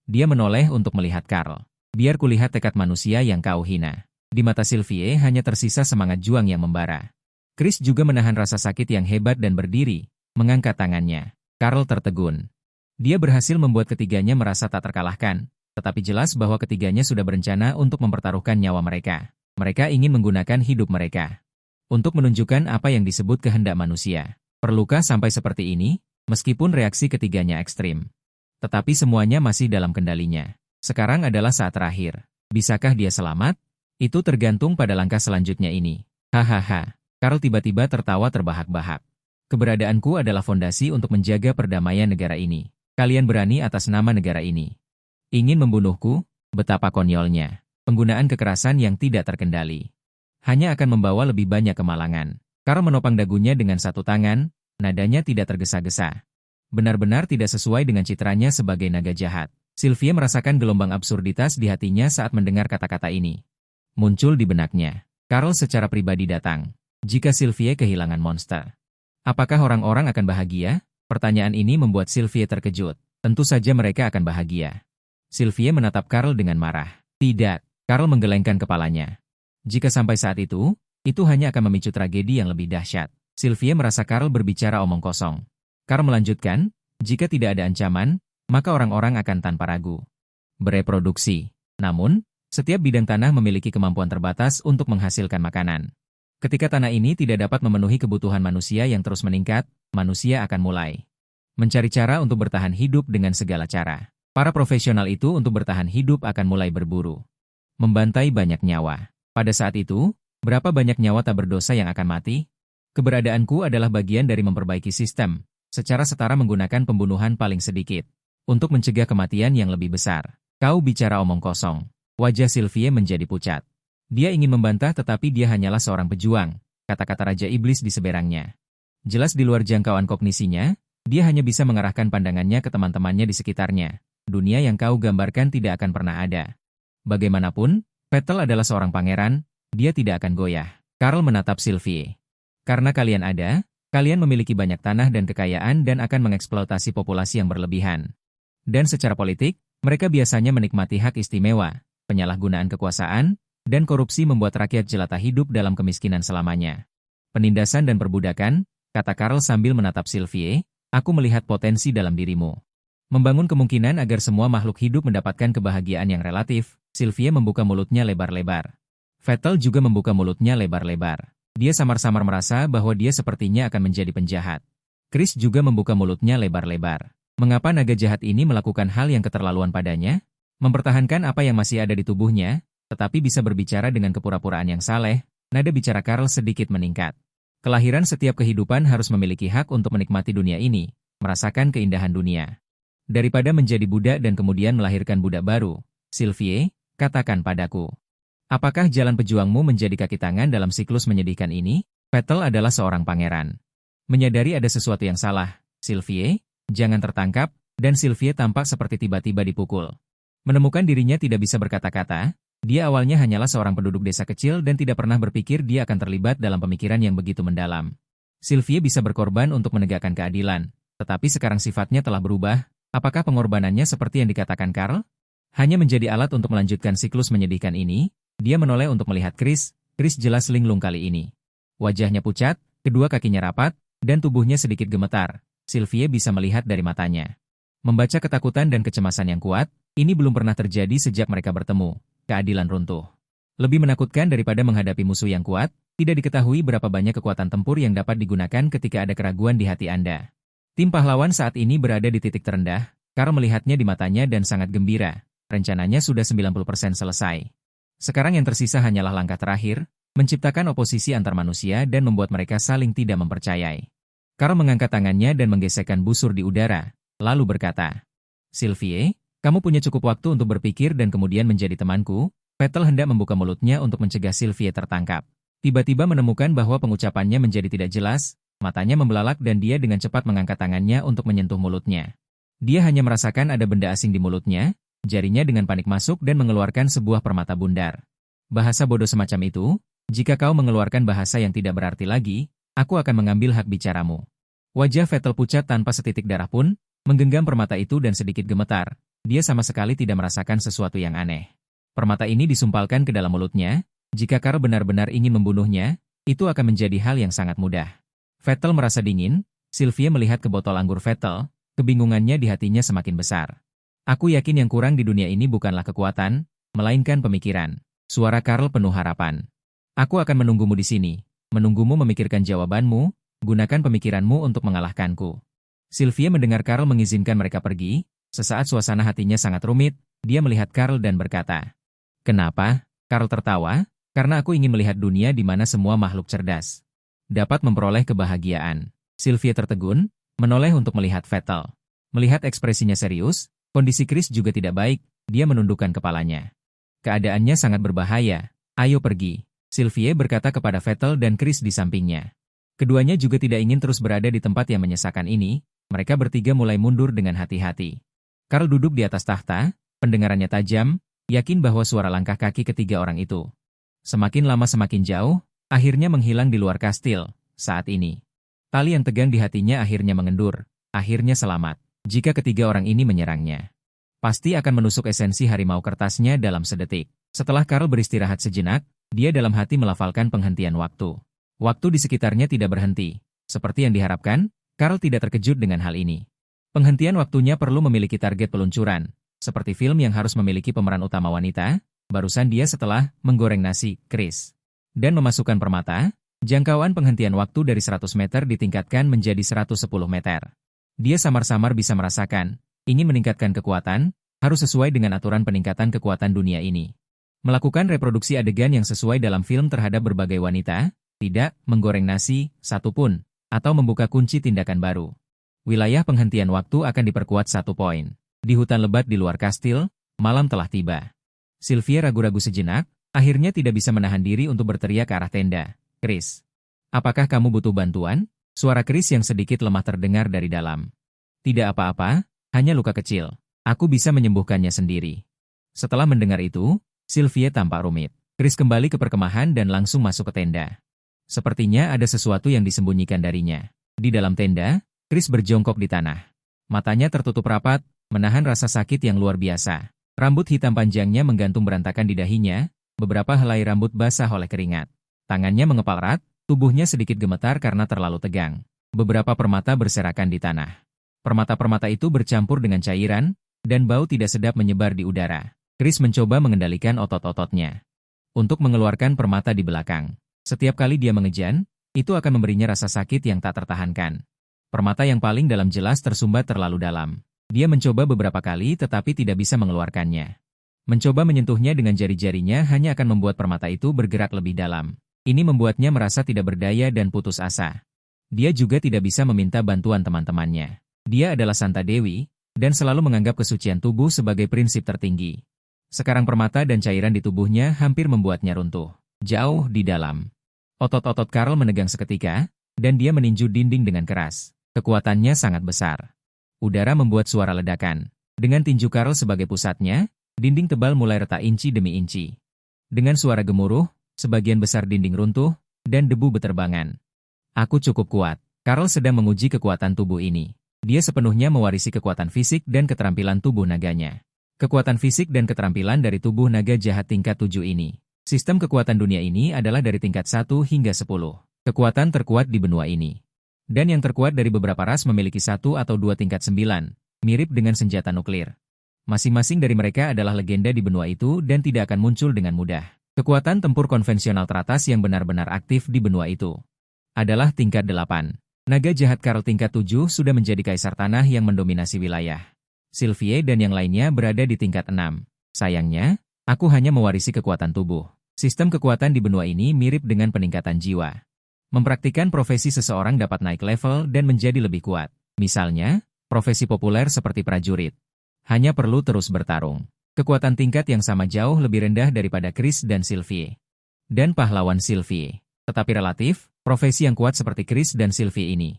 Dia menoleh untuk melihat Karl. Biar kulihat tekad manusia yang kau hina. Di mata Sylvie hanya tersisa semangat juang yang membara. Chris juga menahan rasa sakit yang hebat dan berdiri, mengangkat tangannya. Karl tertegun. Dia berhasil membuat ketiganya merasa tak terkalahkan, tetapi jelas bahwa ketiganya sudah berencana untuk mempertaruhkan nyawa mereka. Mereka ingin menggunakan hidup mereka untuk menunjukkan apa yang disebut kehendak manusia. Perlukah sampai seperti ini? Meskipun reaksi ketiganya ekstrim, tetapi semuanya masih dalam kendalinya. Sekarang adalah saat terakhir. Bisakah dia selamat? Itu tergantung pada langkah selanjutnya ini. Hahaha. Karl tiba-tiba tertawa terbahak-bahak. Keberadaanku adalah fondasi untuk menjaga perdamaian negara ini. Kalian berani atas nama negara ini. Ingin membunuhku? Betapa konyolnya. Penggunaan kekerasan yang tidak terkendali hanya akan membawa lebih banyak kemalangan. Karl menopang dagunya dengan satu tangan, nadanya tidak tergesa-gesa. Benar-benar tidak sesuai dengan citranya sebagai naga jahat. Sylvie merasakan gelombang absurditas di hatinya saat mendengar kata-kata ini. Muncul di benaknya. Karl secara pribadi datang. Jika Sylvie kehilangan monster, apakah orang-orang akan bahagia? Pertanyaan ini membuat Sylvie terkejut. Tentu saja mereka akan bahagia. Sylvie menatap Karl dengan marah. Tidak. Karl menggelengkan kepalanya. Jika sampai saat itu hanya akan memicu tragedi yang lebih dahsyat. Sylvie merasa Karl berbicara omong kosong. Karl melanjutkan, jika tidak ada ancaman, maka orang-orang akan tanpa ragu bereproduksi. Namun, setiap bidang tanah memiliki kemampuan terbatas untuk menghasilkan makanan. Ketika tanah ini tidak dapat memenuhi kebutuhan manusia yang terus meningkat, manusia akan mulai mencari cara untuk bertahan hidup dengan segala cara. Para profesional itu untuk bertahan hidup akan mulai berburu membantai banyak nyawa. Pada saat itu, berapa banyak nyawa tak berdosa yang akan mati? Keberadaanku adalah bagian dari memperbaiki sistem, secara setara menggunakan pembunuhan paling sedikit, untuk mencegah kematian yang lebih besar. Kau bicara omong kosong. Wajah Sylvie menjadi pucat. Dia ingin membantah tetapi dia hanyalah seorang pejuang, kata-kata Raja Iblis di seberangnya. Jelas di luar jangkauan kognisinya, dia hanya bisa mengarahkan pandangannya ke teman-temannya di sekitarnya. Dunia yang kau gambarkan tidak akan pernah ada. Bagaimanapun, Vettel adalah seorang pangeran, dia tidak akan goyah. Karl menatap Sylvie. Karena kalian ada, kalian memiliki banyak tanah dan kekayaan dan akan mengeksploitasi populasi yang berlebihan. Dan secara politik, mereka biasanya menikmati hak istimewa, penyalahgunaan kekuasaan, dan korupsi membuat rakyat jelata hidup dalam kemiskinan selamanya. Penindasan dan perbudakan, kata Karl sambil menatap Sylvie, aku melihat potensi dalam dirimu. Membangun kemungkinan agar semua makhluk hidup mendapatkan kebahagiaan yang relatif. Sylvie membuka mulutnya lebar-lebar. Vettel juga membuka mulutnya lebar-lebar. Dia samar-samar merasa bahwa dia sepertinya akan menjadi penjahat. Chris juga membuka mulutnya lebar-lebar. Mengapa naga jahat ini melakukan hal yang keterlaluan padanya? Mempertahankan apa yang masih ada di tubuhnya, tetapi bisa berbicara dengan kepura-puraan yang saleh, nada bicara Karl sedikit meningkat. Kelahiran setiap kehidupan harus memiliki hak untuk menikmati dunia ini, merasakan keindahan dunia. Daripada menjadi budak dan kemudian melahirkan budak baru, Sylvie, katakan padaku. Apakah jalan pejuangmu menjadi kaki tangan dalam siklus menyedihkan ini? Vettel adalah seorang pangeran. Menyadari ada sesuatu yang salah, Sylvie, jangan tertangkap, dan Sylvie tampak seperti tiba-tiba dipukul. Menemukan dirinya tidak bisa berkata-kata, dia awalnya hanyalah seorang penduduk desa kecil dan tidak pernah berpikir dia akan terlibat dalam pemikiran yang begitu mendalam. Sylvie bisa berkorban untuk menegakkan keadilan, tetapi sekarang sifatnya telah berubah. Apakah pengorbanannya seperti yang dikatakan Karl? Hanya menjadi alat untuk melanjutkan siklus menyedihkan ini, dia menoleh untuk melihat Chris. Chris jelas linglung kali ini. Wajahnya pucat, kedua kakinya rapat, dan tubuhnya sedikit gemetar. Sylvie bisa melihat dari matanya. Membaca ketakutan dan kecemasan yang kuat, ini belum pernah terjadi sejak mereka bertemu. Keadilan runtuh. Lebih menakutkan daripada menghadapi musuh yang kuat, tidak diketahui berapa banyak kekuatan tempur yang dapat digunakan ketika ada keraguan di hati Anda. Tim pahlawan saat ini berada di titik terendah. Carl melihatnya di matanya dan sangat gembira. Rencananya sudah 90% selesai. Sekarang yang tersisa hanyalah langkah terakhir, menciptakan oposisi antar manusia dan membuat mereka saling tidak mempercayai. Carl mengangkat tangannya dan menggesekkan busur di udara, lalu berkata, Sylvie, kamu punya cukup waktu untuk berpikir dan kemudian menjadi temanku. Vettel hendak membuka mulutnya untuk mencegah Sylvie tertangkap. Tiba-tiba menemukan bahwa pengucapannya menjadi tidak jelas, matanya membelalak dan dia dengan cepat mengangkat tangannya untuk menyentuh mulutnya. Dia hanya merasakan ada benda asing di mulutnya, jarinya dengan panik masuk dan mengeluarkan sebuah permata bundar. Bahasa bodoh semacam itu, jika kau mengeluarkan bahasa yang tidak berarti lagi, aku akan mengambil hak bicaramu. Wajah Vettel pucat tanpa setitik darah pun, menggenggam permata itu dan sedikit gemetar. Dia sama sekali tidak merasakan sesuatu yang aneh. Permata ini disumpalkan ke dalam mulutnya. Jika Carl benar-benar ingin membunuhnya, itu akan menjadi hal yang sangat mudah. Vettel merasa dingin. Sylvie melihat ke botol anggur Vettel. Kebingungannya di hatinya semakin besar. Aku yakin yang kurang di dunia ini bukanlah kekuatan, melainkan pemikiran. Suara Carl penuh harapan. Aku akan menunggumu di sini. Menunggumu memikirkan jawabanmu. Gunakan pemikiranmu untuk mengalahkanku. Sylvie mendengar Carl mengizinkan mereka pergi. Sesaat suasana hatinya sangat rumit, dia melihat Carl dan berkata, "Kenapa?" Carl tertawa, "Karena aku ingin melihat dunia di mana semua makhluk cerdas dapat memperoleh kebahagiaan." Sylvie tertegun, menoleh untuk melihat Vettel. Melihat ekspresinya serius, kondisi Chris juga tidak baik, dia menundukkan kepalanya. "Keadaannya sangat berbahaya, ayo pergi." Sylvie berkata kepada Vettel dan Chris di sampingnya. Keduanya juga tidak ingin terus berada di tempat yang menyesakan ini. Mereka bertiga mulai mundur dengan hati-hati. Carl duduk di atas tahta, pendengarannya tajam, yakin bahwa suara langkah kaki ketiga orang itu semakin lama semakin jauh, akhirnya menghilang di luar kastil. Saat ini, tali yang tegang di hatinya akhirnya mengendur. Akhirnya selamat. Jika ketiga orang ini menyerangnya, pasti akan menusuk esensi harimau kertasnya dalam sedetik. Setelah Carl beristirahat sejenak, dia dalam hati melafalkan penghentian waktu. Waktu di sekitarnya tidak berhenti. Seperti yang diharapkan, Carl tidak terkejut dengan hal ini. Penghentian waktunya perlu memiliki target peluncuran. Seperti film yang harus memiliki pemeran utama wanita, barusan dia setelah menggoreng nasi, Chris. Dan memasukkan permata, jangkauan penghentian waktu dari 100 meter ditingkatkan menjadi 110 meter. Dia samar-samar bisa merasakan, ingin meningkatkan kekuatan, harus sesuai dengan aturan peningkatan kekuatan dunia ini. Melakukan reproduksi adegan yang sesuai dalam film terhadap berbagai wanita, tidak menggoreng nasi, satupun, atau membuka kunci tindakan baru. Wilayah penghentian waktu akan diperkuat 1 poin. Di hutan lebat di luar kastil, malam telah tiba. Sylvie ragu-ragu sejenak, akhirnya tidak bisa menahan diri untuk berteriak ke arah tenda. "Chris, apakah kamu butuh bantuan?" Suara Chris yang sedikit lemah terdengar dari dalam. "Tidak apa-apa, hanya luka kecil. Aku bisa menyembuhkannya sendiri." Setelah mendengar itu, Sylvie tampak rumit. Chris kembali ke perkemahan dan langsung masuk ke tenda. Sepertinya ada sesuatu yang disembunyikan darinya. Di dalam tenda, Chris berjongkok di tanah. Matanya tertutup rapat, menahan rasa sakit yang luar biasa. Rambut hitam panjangnya menggantung berantakan di dahinya, beberapa helai rambut basah oleh keringat. Tangannya mengepal erat, tubuhnya sedikit gemetar karena terlalu tegang. Beberapa permata berserakan di tanah. Permata-permata itu bercampur dengan cairan, dan bau tidak sedap menyebar di udara. Chris mencoba mengendalikan otot-ototnya untuk mengeluarkan permata di belakang. Setiap kali dia mengejan, itu akan memberinya rasa sakit yang tak tertahankan. Permata yang paling dalam jelas tersumbat terlalu dalam. Dia mencoba beberapa kali tetapi tidak bisa mengeluarkannya. Mencoba menyentuhnya dengan jari-jarinya hanya akan membuat permata itu bergerak lebih dalam. Ini membuatnya merasa tidak berdaya dan putus asa. Dia juga tidak bisa meminta bantuan teman-temannya. Dia adalah Santa Dewi, dan selalu menganggap kesucian tubuh sebagai prinsip tertinggi. Sekarang permata dan cairan di tubuhnya hampir membuatnya runtuh. Jauh di dalam, otot-otot Carl menegang seketika, dan dia meninju dinding dengan keras. Kekuatannya sangat besar. Udara membuat suara ledakan. Dengan tinju Carl sebagai pusatnya, dinding tebal mulai retak inci demi inci. Dengan suara gemuruh, sebagian besar dinding runtuh, dan debu beterbangan. "Aku cukup kuat." Carl sedang menguji kekuatan tubuh ini. Dia sepenuhnya mewarisi kekuatan fisik dan keterampilan tubuh naganya. Kekuatan fisik dan keterampilan dari tubuh naga jahat tingkat 7 ini. Sistem kekuatan dunia ini adalah dari tingkat 1 hingga 10. Kekuatan terkuat di benua ini. Dan yang terkuat dari beberapa ras memiliki satu atau dua tingkat 9, mirip dengan senjata nuklir. Masing-masing dari mereka adalah legenda di benua itu dan tidak akan muncul dengan mudah. Kekuatan tempur konvensional teratas yang benar-benar aktif di benua itu adalah tingkat 8. Naga jahat Karl tingkat 7 sudah menjadi kaisar tanah yang mendominasi wilayah. Sylvie dan yang lainnya berada di tingkat 6. Sayangnya, aku hanya mewarisi kekuatan tubuh. Sistem kekuatan di benua ini mirip dengan peningkatan jiwa. Mempraktikkan profesi seseorang dapat naik level dan menjadi lebih kuat. Misalnya, profesi populer seperti prajurit. Hanya perlu terus bertarung. Kekuatan tingkat yang sama jauh lebih rendah daripada Chris dan Sylvie. Dan pahlawan Sylvie. Tetapi relatif, profesi yang kuat seperti Chris dan Sylvie ini.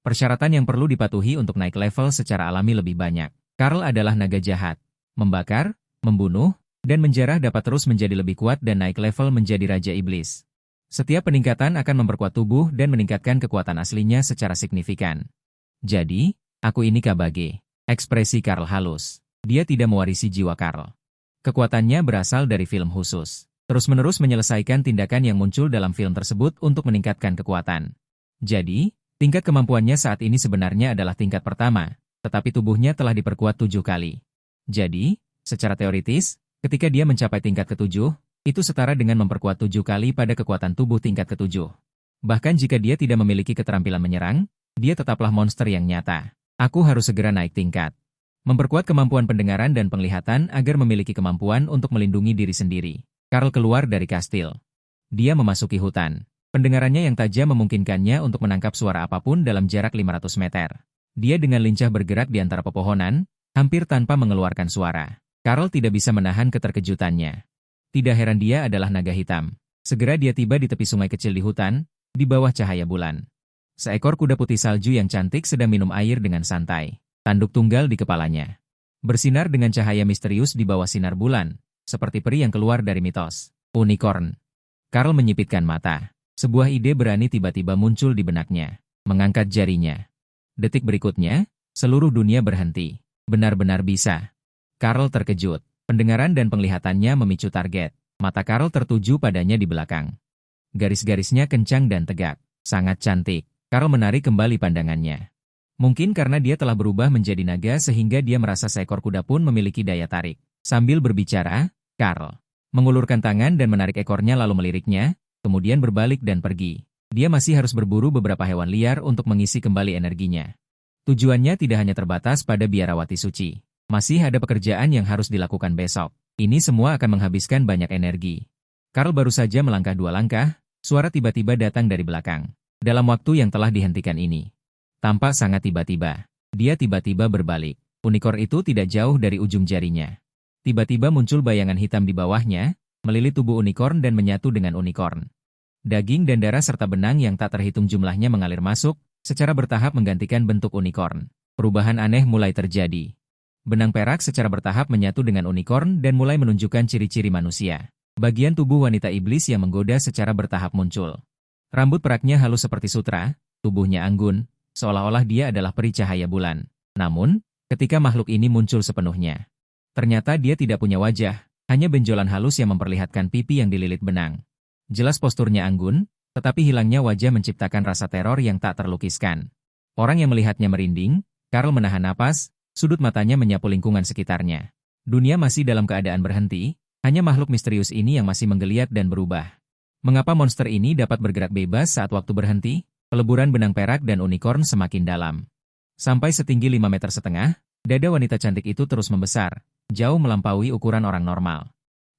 Persyaratan yang perlu dipatuhi untuk naik level secara alami lebih banyak. Karl adalah naga jahat. Membakar, membunuh, dan menjarah dapat terus menjadi lebih kuat dan naik level menjadi Raja Iblis. Setiap peningkatan akan memperkuat tubuh dan meningkatkan kekuatan aslinya secara signifikan. Jadi, aku ini Kabage. Ekspresi Karl halus. Dia tidak mewarisi jiwa Karl. Kekuatannya berasal dari film khusus. Terus-menerus menyelesaikan tindakan yang muncul dalam film tersebut untuk meningkatkan kekuatan. Jadi, tingkat kemampuannya saat ini sebenarnya adalah tingkat pertama, tetapi tubuhnya telah diperkuat 7 kali. Jadi, secara teoritis, ketika dia mencapai tingkat ke-7, itu setara dengan memperkuat 7 kali pada kekuatan tubuh tingkat ke-7. Bahkan jika dia tidak memiliki keterampilan menyerang, dia tetaplah monster yang nyata. Aku harus segera naik tingkat. Memperkuat kemampuan pendengaran dan penglihatan agar memiliki kemampuan untuk melindungi diri sendiri. Karl keluar dari kastil. Dia memasuki hutan. Pendengarannya yang tajam memungkinkannya untuk menangkap suara apapun dalam jarak 500 meter. Dia dengan lincah bergerak di antara pepohonan, hampir tanpa mengeluarkan suara. Karl tidak bisa menahan keterkejutannya. Tidak heran dia adalah naga hitam. Segera dia tiba di tepi sungai kecil di hutan, di bawah cahaya bulan. Seekor kuda putih salju yang cantik sedang minum air dengan santai. Tanduk tunggal di kepalanya. Bersinar dengan cahaya misterius di bawah sinar bulan, seperti peri yang keluar dari mitos. Unicorn. Karl menyipitkan mata. Sebuah ide berani tiba-tiba muncul di benaknya. Mengangkat jarinya. Detik berikutnya, seluruh dunia berhenti. Benar-benar bisa. Karl terkejut. Pendengaran dan penglihatannya memicu target. Mata Karl tertuju padanya di belakang. Garis-garisnya kencang dan tegak. Sangat cantik. Karl menarik kembali pandangannya. Mungkin karena dia telah berubah menjadi naga sehingga dia merasa seekor kuda pun memiliki daya tarik. Sambil berbicara, Karl mengulurkan tangan dan menarik ekornya lalu meliriknya, kemudian berbalik dan pergi. Dia masih harus berburu beberapa hewan liar untuk mengisi kembali energinya. Tujuannya tidak hanya terbatas pada biarawati suci. Masih ada pekerjaan yang harus dilakukan besok. Ini semua akan menghabiskan banyak energi. Karl baru saja melangkah 2 langkah, suara tiba-tiba datang dari belakang. Dalam waktu yang telah dihentikan ini. Tampak sangat tiba-tiba. Dia tiba-tiba berbalik. Unicorn itu tidak jauh dari ujung jarinya. Tiba-tiba muncul bayangan hitam di bawahnya, melilit tubuh unicorn dan menyatu dengan unicorn. Daging dan darah serta benang yang tak terhitung jumlahnya mengalir masuk, secara bertahap menggantikan bentuk unicorn. Perubahan aneh mulai terjadi. Benang perak secara bertahap menyatu dengan unicorn dan mulai menunjukkan ciri-ciri manusia. Bagian tubuh wanita iblis yang menggoda secara bertahap muncul. Rambut peraknya halus seperti sutra, tubuhnya anggun, seolah-olah dia adalah peri cahaya bulan. Namun, ketika makhluk ini muncul sepenuhnya, ternyata dia tidak punya wajah, hanya benjolan halus yang memperlihatkan pipi yang dililit benang. Jelas posturnya anggun, tetapi hilangnya wajah menciptakan rasa teror yang tak terlukiskan. Orang yang melihatnya merinding, Karl menahan napas, sudut matanya menyapu lingkungan sekitarnya. Dunia masih dalam keadaan berhenti, hanya makhluk misterius ini yang masih menggeliat dan berubah. Mengapa monster ini dapat bergerak bebas saat waktu berhenti? Peleburan benang perak dan unicorn semakin dalam. Sampai setinggi 5,5 meter, dada wanita cantik itu terus membesar, jauh melampaui ukuran orang normal.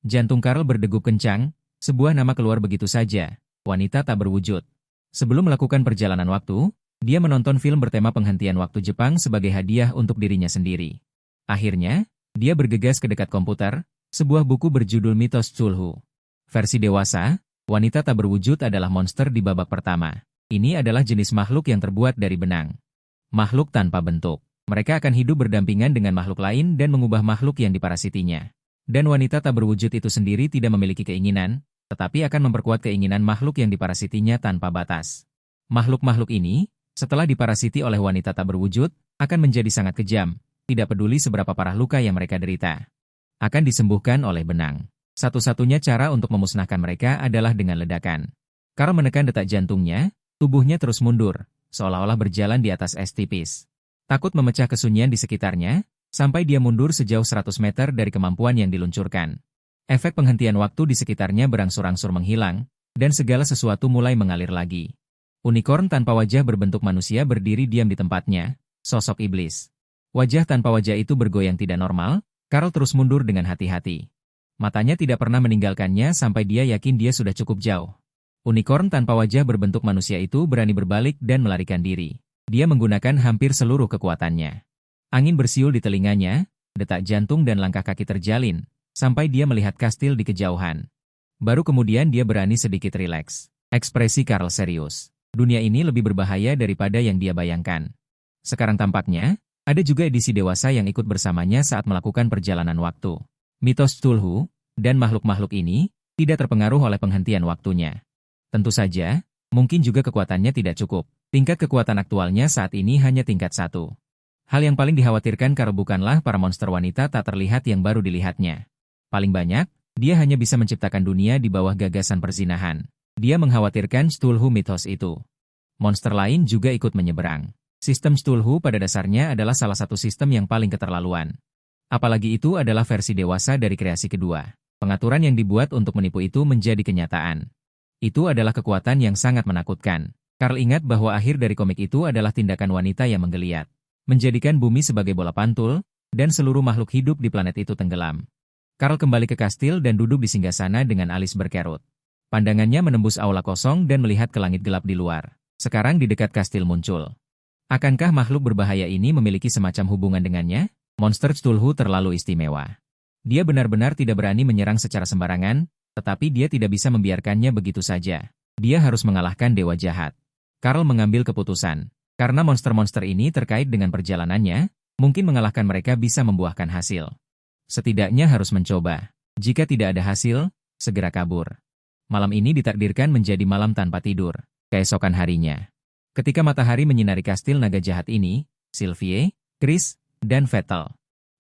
Jantung Karl berdegup kencang, sebuah nama keluar begitu saja, wanita tak berwujud. Sebelum melakukan perjalanan waktu, dia menonton film bertema penghentian waktu Jepang sebagai hadiah untuk dirinya sendiri. Akhirnya, dia bergegas ke dekat komputer, sebuah buku berjudul Mitos Cthulhu. Versi dewasa, wanita tak berwujud adalah monster di babak pertama. Ini adalah jenis makhluk yang terbuat dari benang. Makhluk tanpa bentuk. Mereka akan hidup berdampingan dengan makhluk lain dan mengubah makhluk yang diparasitinya. Dan wanita tak berwujud itu sendiri tidak memiliki keinginan, tetapi akan memperkuat keinginan makhluk yang diparasitinya tanpa batas. Makhluk-makhluk ini, setelah diparasiti oleh wanita tak berwujud, akan menjadi sangat kejam, tidak peduli seberapa parah luka yang mereka derita. Akan disembuhkan oleh benang. Satu-satunya cara untuk memusnahkan mereka adalah dengan ledakan. Karl menekan detak jantungnya, tubuhnya terus mundur, seolah-olah berjalan di atas es tipis. Takut memecah kesunyian di sekitarnya, sampai dia mundur sejauh 100 meter dari kemampuan yang diluncurkan. Efek penghentian waktu di sekitarnya berangsur-angsur menghilang, dan segala sesuatu mulai mengalir lagi. Unicorn tanpa wajah berbentuk manusia berdiri diam di tempatnya, sosok iblis. Wajah tanpa wajah itu bergoyang tidak normal, Karl terus mundur dengan hati-hati. Matanya tidak pernah meninggalkannya sampai dia yakin dia sudah cukup jauh. Unicorn tanpa wajah berbentuk manusia itu berani berbalik dan melarikan diri. Dia menggunakan hampir seluruh kekuatannya. Angin bersiul di telinganya, detak jantung dan langkah kaki terjalin, sampai dia melihat kastil di kejauhan. Baru kemudian dia berani sedikit rileks. Ekspresi Karl serius. Dunia ini lebih berbahaya daripada yang dia bayangkan. Sekarang tampaknya, ada juga edisi dewasa yang ikut bersamanya saat melakukan perjalanan waktu. Mitos Cthulhu, dan makhluk-makhluk ini, tidak terpengaruh oleh penghentian waktunya. Tentu saja, mungkin juga kekuatannya tidak cukup. Tingkat kekuatan aktualnya saat ini hanya tingkat 1. Hal yang paling dikhawatirkan Karl bukanlah para monster wanita tak terlihat yang baru dilihatnya. Paling banyak, dia hanya bisa menciptakan dunia di bawah gagasan perzinahan. Dia mengkhawatirkan Cthulhu mitos itu. Monster lain juga ikut menyeberang. Sistem Cthulhu pada dasarnya adalah salah satu sistem yang paling keterlaluan. Apalagi itu adalah versi dewasa dari kreasi kedua. Pengaturan yang dibuat untuk menipu itu menjadi kenyataan. Itu adalah kekuatan yang sangat menakutkan. Karl ingat bahwa akhir dari komik itu adalah tindakan wanita yang menggeliat. Menjadikan bumi sebagai bola pantul, dan seluruh makhluk hidup di planet itu tenggelam. Karl kembali ke kastil dan duduk di singgahsana dengan alis berkerut. Pandangannya menembus aula kosong dan melihat ke langit gelap di luar. Sekarang di dekat kastil muncul. Akankah makhluk berbahaya ini memiliki semacam hubungan dengannya? Monster Cthulhu terlalu istimewa. Dia benar-benar tidak berani menyerang secara sembarangan, tetapi dia tidak bisa membiarkannya begitu saja. Dia harus mengalahkan dewa jahat. Karl mengambil keputusan. Karena monster-monster ini terkait dengan perjalanannya, mungkin mengalahkan mereka bisa membuahkan hasil. Setidaknya harus mencoba. Jika tidak ada hasil, segera kabur. Malam ini ditakdirkan menjadi malam tanpa tidur. Keesokan harinya, ketika matahari menyinari kastil naga jahat ini, Sylvie, Chris, dan Vettel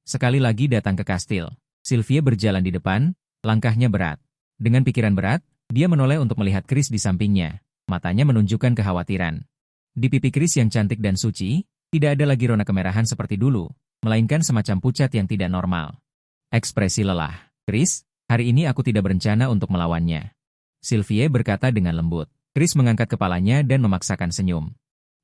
sekali lagi datang ke kastil. Sylvie berjalan di depan, langkahnya berat. Dengan pikiran berat, dia menoleh untuk melihat Chris di sampingnya. Matanya menunjukkan kekhawatiran. Di pipi Chris yang cantik dan suci, tidak ada lagi rona kemerahan seperti dulu, melainkan semacam pucat yang tidak normal. Ekspresi lelah. Chris, hari ini aku tidak berencana untuk melawannya. Sylvie berkata dengan lembut. Chris mengangkat kepalanya dan memaksakan senyum.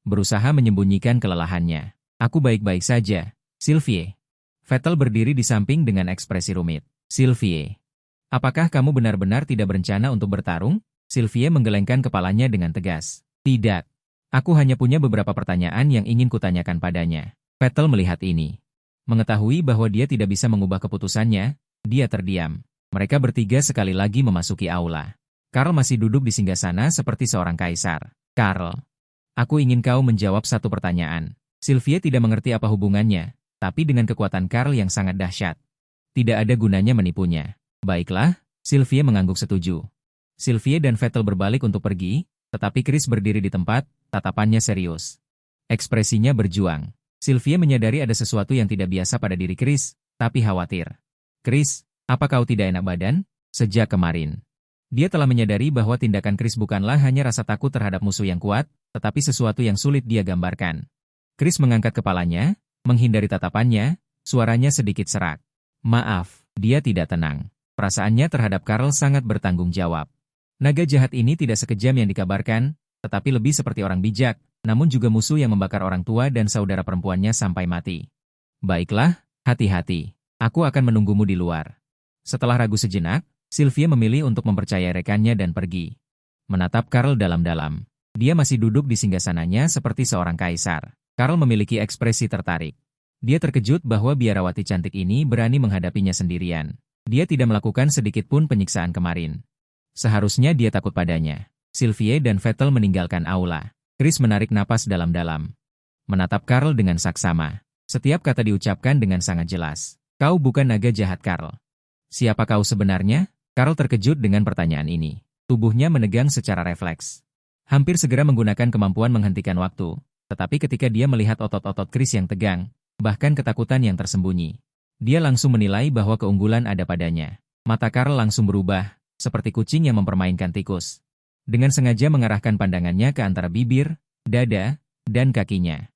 Berusaha menyembunyikan kelelahannya. Aku baik-baik saja, Sylvie. Vettel berdiri di samping dengan ekspresi rumit. Sylvie, apakah kamu benar-benar tidak berencana untuk bertarung? Sylvie menggelengkan kepalanya dengan tegas. Tidak. Aku hanya punya beberapa pertanyaan yang ingin kutanyakan padanya. Vettel melihat ini. Mengetahui bahwa dia tidak bisa mengubah keputusannya, dia terdiam. Mereka bertiga sekali lagi memasuki aula. Karl masih duduk di singgasana seperti seorang kaisar. Karl, aku ingin kau menjawab satu pertanyaan. Sylvie tidak mengerti apa hubungannya, tapi dengan kekuatan Karl yang sangat dahsyat. Tidak ada gunanya menipunya. Baiklah, Sylvie mengangguk setuju. Sylvie dan Vettel berbalik untuk pergi, tetapi Chris berdiri di tempat, tatapannya serius. Ekspresinya berjuang. Sylvie menyadari ada sesuatu yang tidak biasa pada diri Chris, tapi khawatir. Chris, apa kau tidak enak badan? Sejak kemarin. Dia telah menyadari bahwa tindakan Chris bukanlah hanya rasa takut terhadap musuh yang kuat, tetapi sesuatu yang sulit dia gambarkan. Chris mengangkat kepalanya, menghindari tatapannya, suaranya sedikit serak. Maaf, dia tidak tenang. Perasaannya terhadap Karl sangat bertanggung jawab. Naga jahat ini tidak sekejam yang dikabarkan, tetapi lebih seperti orang bijak, namun juga musuh yang membakar orang tua dan saudara perempuannya sampai mati. Baiklah, hati-hati. Aku akan menunggumu di luar. Setelah ragu sejenak, Sylvie memilih untuk mempercayai rekannya dan pergi. Menatap Karl dalam-dalam. Dia masih duduk di singgasananya seperti seorang kaisar. Karl memiliki ekspresi tertarik. Dia terkejut bahwa biarawati cantik ini berani menghadapinya sendirian. Dia tidak melakukan sedikit pun penyiksaan kemarin. Seharusnya dia takut padanya. Sylvie dan Vettel meninggalkan aula. Chris menarik napas dalam-dalam. Menatap Karl dengan saksama. Setiap kata diucapkan dengan sangat jelas. Kau bukan naga jahat, Karl. Siapa kau sebenarnya? Karl terkejut dengan pertanyaan ini. Tubuhnya menegang secara refleks. Hampir segera menggunakan kemampuan menghentikan waktu. Tetapi ketika dia melihat otot-otot Chris yang tegang, bahkan ketakutan yang tersembunyi, dia langsung menilai bahwa keunggulan ada padanya. Mata Karl langsung berubah, seperti kucing yang mempermainkan tikus. Dengan sengaja mengarahkan pandangannya ke antara bibir, dada, dan kakinya.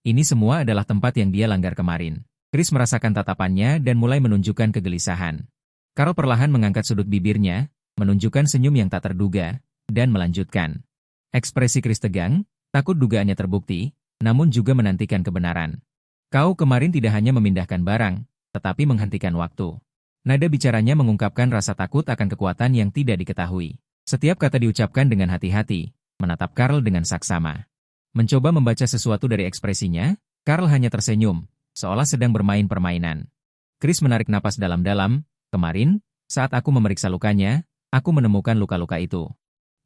Ini semua adalah tempat yang dia langgar kemarin. Chris merasakan tatapannya dan mulai menunjukkan kegelisahan. Carl perlahan mengangkat sudut bibirnya, menunjukkan senyum yang tak terduga, dan melanjutkan. Ekspresi Chris tegang, takut dugaannya terbukti, namun juga menantikan kebenaran. Kau kemarin tidak hanya memindahkan barang, tetapi menghentikan waktu. Nada bicaranya mengungkapkan rasa takut akan kekuatan yang tidak diketahui. Setiap kata diucapkan dengan hati-hati, menatap Carl dengan saksama. Mencoba membaca sesuatu dari ekspresinya, Carl hanya tersenyum, seolah sedang bermain permainan. Chris menarik napas dalam-dalam. Kemarin, saat aku memeriksa lukanya, aku menemukan luka-luka itu.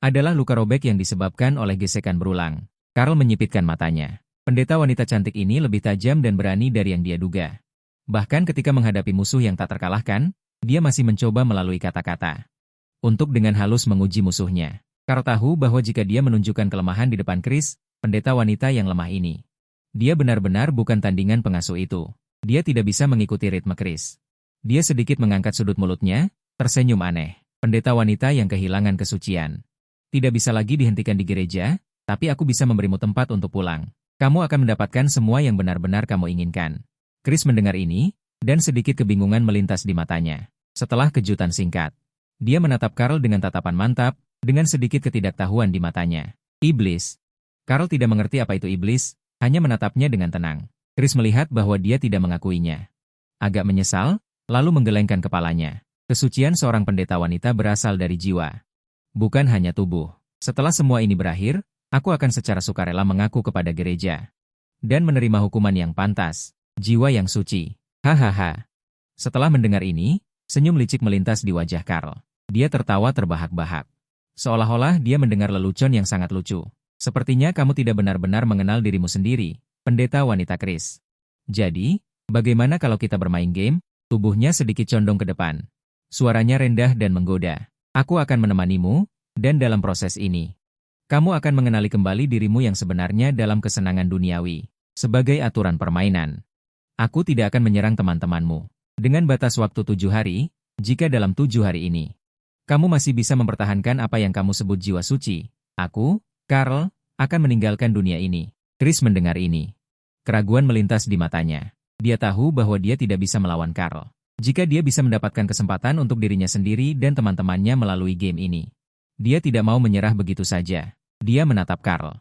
Adalah luka robek yang disebabkan oleh gesekan berulang. Carl menyipitkan matanya. Pendeta wanita cantik ini lebih tajam dan berani dari yang dia duga. Bahkan ketika menghadapi musuh yang tak terkalahkan, dia masih mencoba melalui kata-kata. Untuk dengan halus menguji musuhnya. Carl tahu bahwa jika dia menunjukkan kelemahan di depan Chris, pendeta wanita yang lemah ini, dia benar-benar bukan tandingan pengasuh itu. Dia tidak bisa mengikuti ritme Chris. Dia sedikit mengangkat sudut mulutnya, tersenyum aneh. Pendeta wanita yang kehilangan kesucian. Tidak bisa lagi dihentikan di gereja, tapi aku bisa memberimu tempat untuk pulang. Kamu akan mendapatkan semua yang benar-benar kamu inginkan. Chris mendengar ini, dan sedikit kebingungan melintas di matanya. Setelah kejutan singkat, dia menatap Carl dengan tatapan mantap, dengan sedikit ketidaktahuan di matanya. Iblis. Carl tidak mengerti apa itu iblis, hanya menatapnya dengan tenang. Chris melihat bahwa dia tidak mengakuinya. Agak menyesal, lalu menggelengkan kepalanya. Kesucian seorang pendeta wanita berasal dari jiwa, bukan hanya tubuh. Setelah semua ini berakhir, aku akan secara sukarela mengaku kepada gereja dan menerima hukuman yang pantas, jiwa yang suci. Hahaha. Setelah mendengar ini, senyum licik melintas di wajah Carl. Dia tertawa terbahak-bahak. Seolah-olah dia mendengar lelucon yang sangat lucu. Sepertinya kamu tidak benar-benar mengenal dirimu sendiri, pendeta wanita Chris. Jadi, bagaimana kalau kita bermain game? Tubuhnya sedikit condong ke depan. Suaranya rendah dan menggoda. Aku akan menemanimu, dan dalam proses ini, kamu akan mengenali kembali dirimu yang sebenarnya dalam kesenangan duniawi. Sebagai aturan permainan, aku tidak akan menyerang teman-temanmu. Dengan batas waktu 7 hari, jika dalam 7 hari ini, kamu masih bisa mempertahankan apa yang kamu sebut jiwa suci, aku, Carl, akan meninggalkan dunia ini. Chris mendengar ini. Keraguan melintas di matanya. Dia tahu bahwa dia tidak bisa melawan Carl. Jika dia bisa mendapatkan kesempatan untuk dirinya sendiri dan teman-temannya melalui game ini, dia tidak mau menyerah begitu saja. Dia menatap Carl.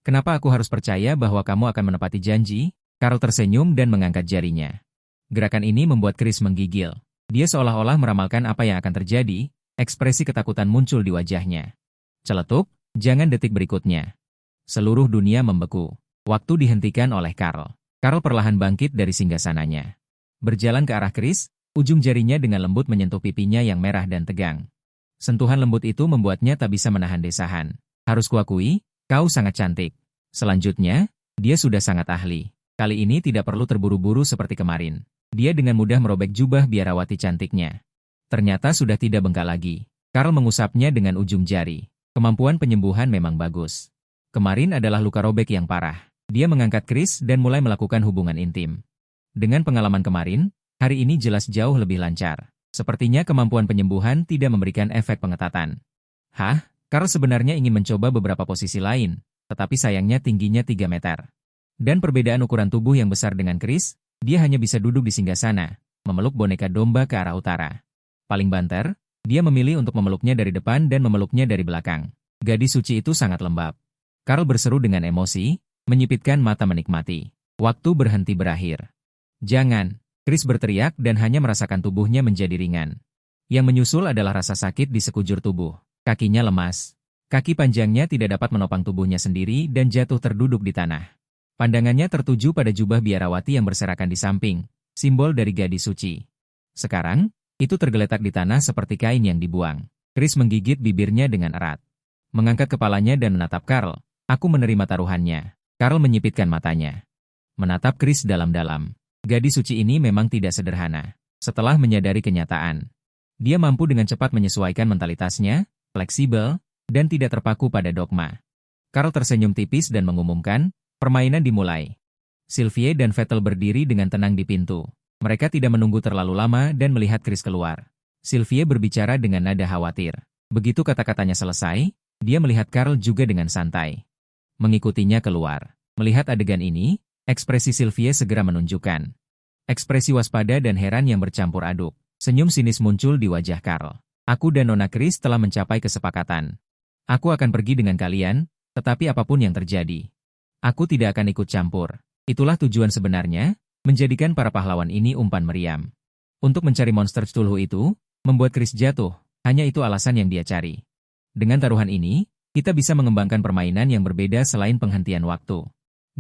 Kenapa aku harus percaya bahwa kamu akan menepati janji? Carl tersenyum dan mengangkat jarinya. Gerakan ini membuat Chris menggigil. Dia seolah-olah meramalkan apa yang akan terjadi, ekspresi ketakutan muncul di wajahnya. Celetuk, jangan detik berikutnya. Seluruh dunia membeku. Waktu dihentikan oleh Carl. Carl perlahan bangkit dari singgasananya. Berjalan ke arah Chris, ujung jarinya dengan lembut menyentuh pipinya yang merah dan tegang. Sentuhan lembut itu membuatnya tak bisa menahan desahan. Harus kuakui, kau sangat cantik. Selanjutnya, dia sudah sangat ahli. Kali ini tidak perlu terburu-buru seperti kemarin. Dia dengan mudah merobek jubah biarawati cantiknya. Ternyata sudah tidak bengkak lagi. Carl mengusapnya dengan ujung jari. Kemampuan penyembuhan memang bagus. Kemarin adalah luka robek yang parah. Dia mengangkat Chris dan mulai melakukan hubungan intim. Dengan pengalaman kemarin, hari ini jelas jauh lebih lancar. Sepertinya kemampuan penyembuhan tidak memberikan efek pengetatan. Hah? Carl sebenarnya ingin mencoba beberapa posisi lain, tetapi sayangnya tingginya 3 meter. Dan perbedaan ukuran tubuh yang besar dengan Chris, dia hanya bisa duduk di singgahsana, memeluk boneka domba ke arah utara. Paling banter, dia memilih untuk memeluknya dari depan dan memeluknya dari belakang. Gadis suci itu sangat lembab. Carl berseru dengan emosi, menyipitkan mata menikmati. Waktu berhenti berakhir. Jangan, Chris berteriak dan hanya merasakan tubuhnya menjadi ringan. Yang menyusul adalah rasa sakit di sekujur tubuh. Kakinya lemas. Kaki panjangnya tidak dapat menopang tubuhnya sendiri dan jatuh terduduk di tanah. Pandangannya tertuju pada jubah biarawati yang berserakan di samping, simbol dari gadis suci. Sekarang, itu tergeletak di tanah seperti kain yang dibuang. Chris menggigit bibirnya dengan erat. Mengangkat kepalanya dan menatap Carl. Aku menerima taruhannya. Carl menyipitkan matanya. Menatap Chris dalam-dalam. Gadis suci ini memang tidak sederhana. Setelah menyadari kenyataan, dia mampu dengan cepat menyesuaikan mentalitasnya, fleksibel, dan tidak terpaku pada dogma. Carl tersenyum tipis dan mengumumkan, permainan dimulai. Sylvie dan Vettel berdiri dengan tenang di pintu. Mereka tidak menunggu terlalu lama dan melihat Chris keluar. Sylvie berbicara dengan nada khawatir. Begitu kata-katanya selesai, dia melihat Carl juga dengan santai. Mengikutinya keluar. Melihat adegan ini, ekspresi Sylvie segera menunjukkan ekspresi waspada dan heran yang bercampur aduk. Senyum sinis muncul di wajah Carl. Aku dan Nona Chris telah mencapai kesepakatan. Aku akan pergi dengan kalian, tetapi apapun yang terjadi, aku tidak akan ikut campur. Itulah tujuan sebenarnya, menjadikan para pahlawan ini umpan meriam. Untuk mencari monster Cthulhu itu, membuat Chris jatuh, hanya itu alasan yang dia cari. Dengan taruhan ini, kita bisa mengembangkan permainan yang berbeda selain penghentian waktu.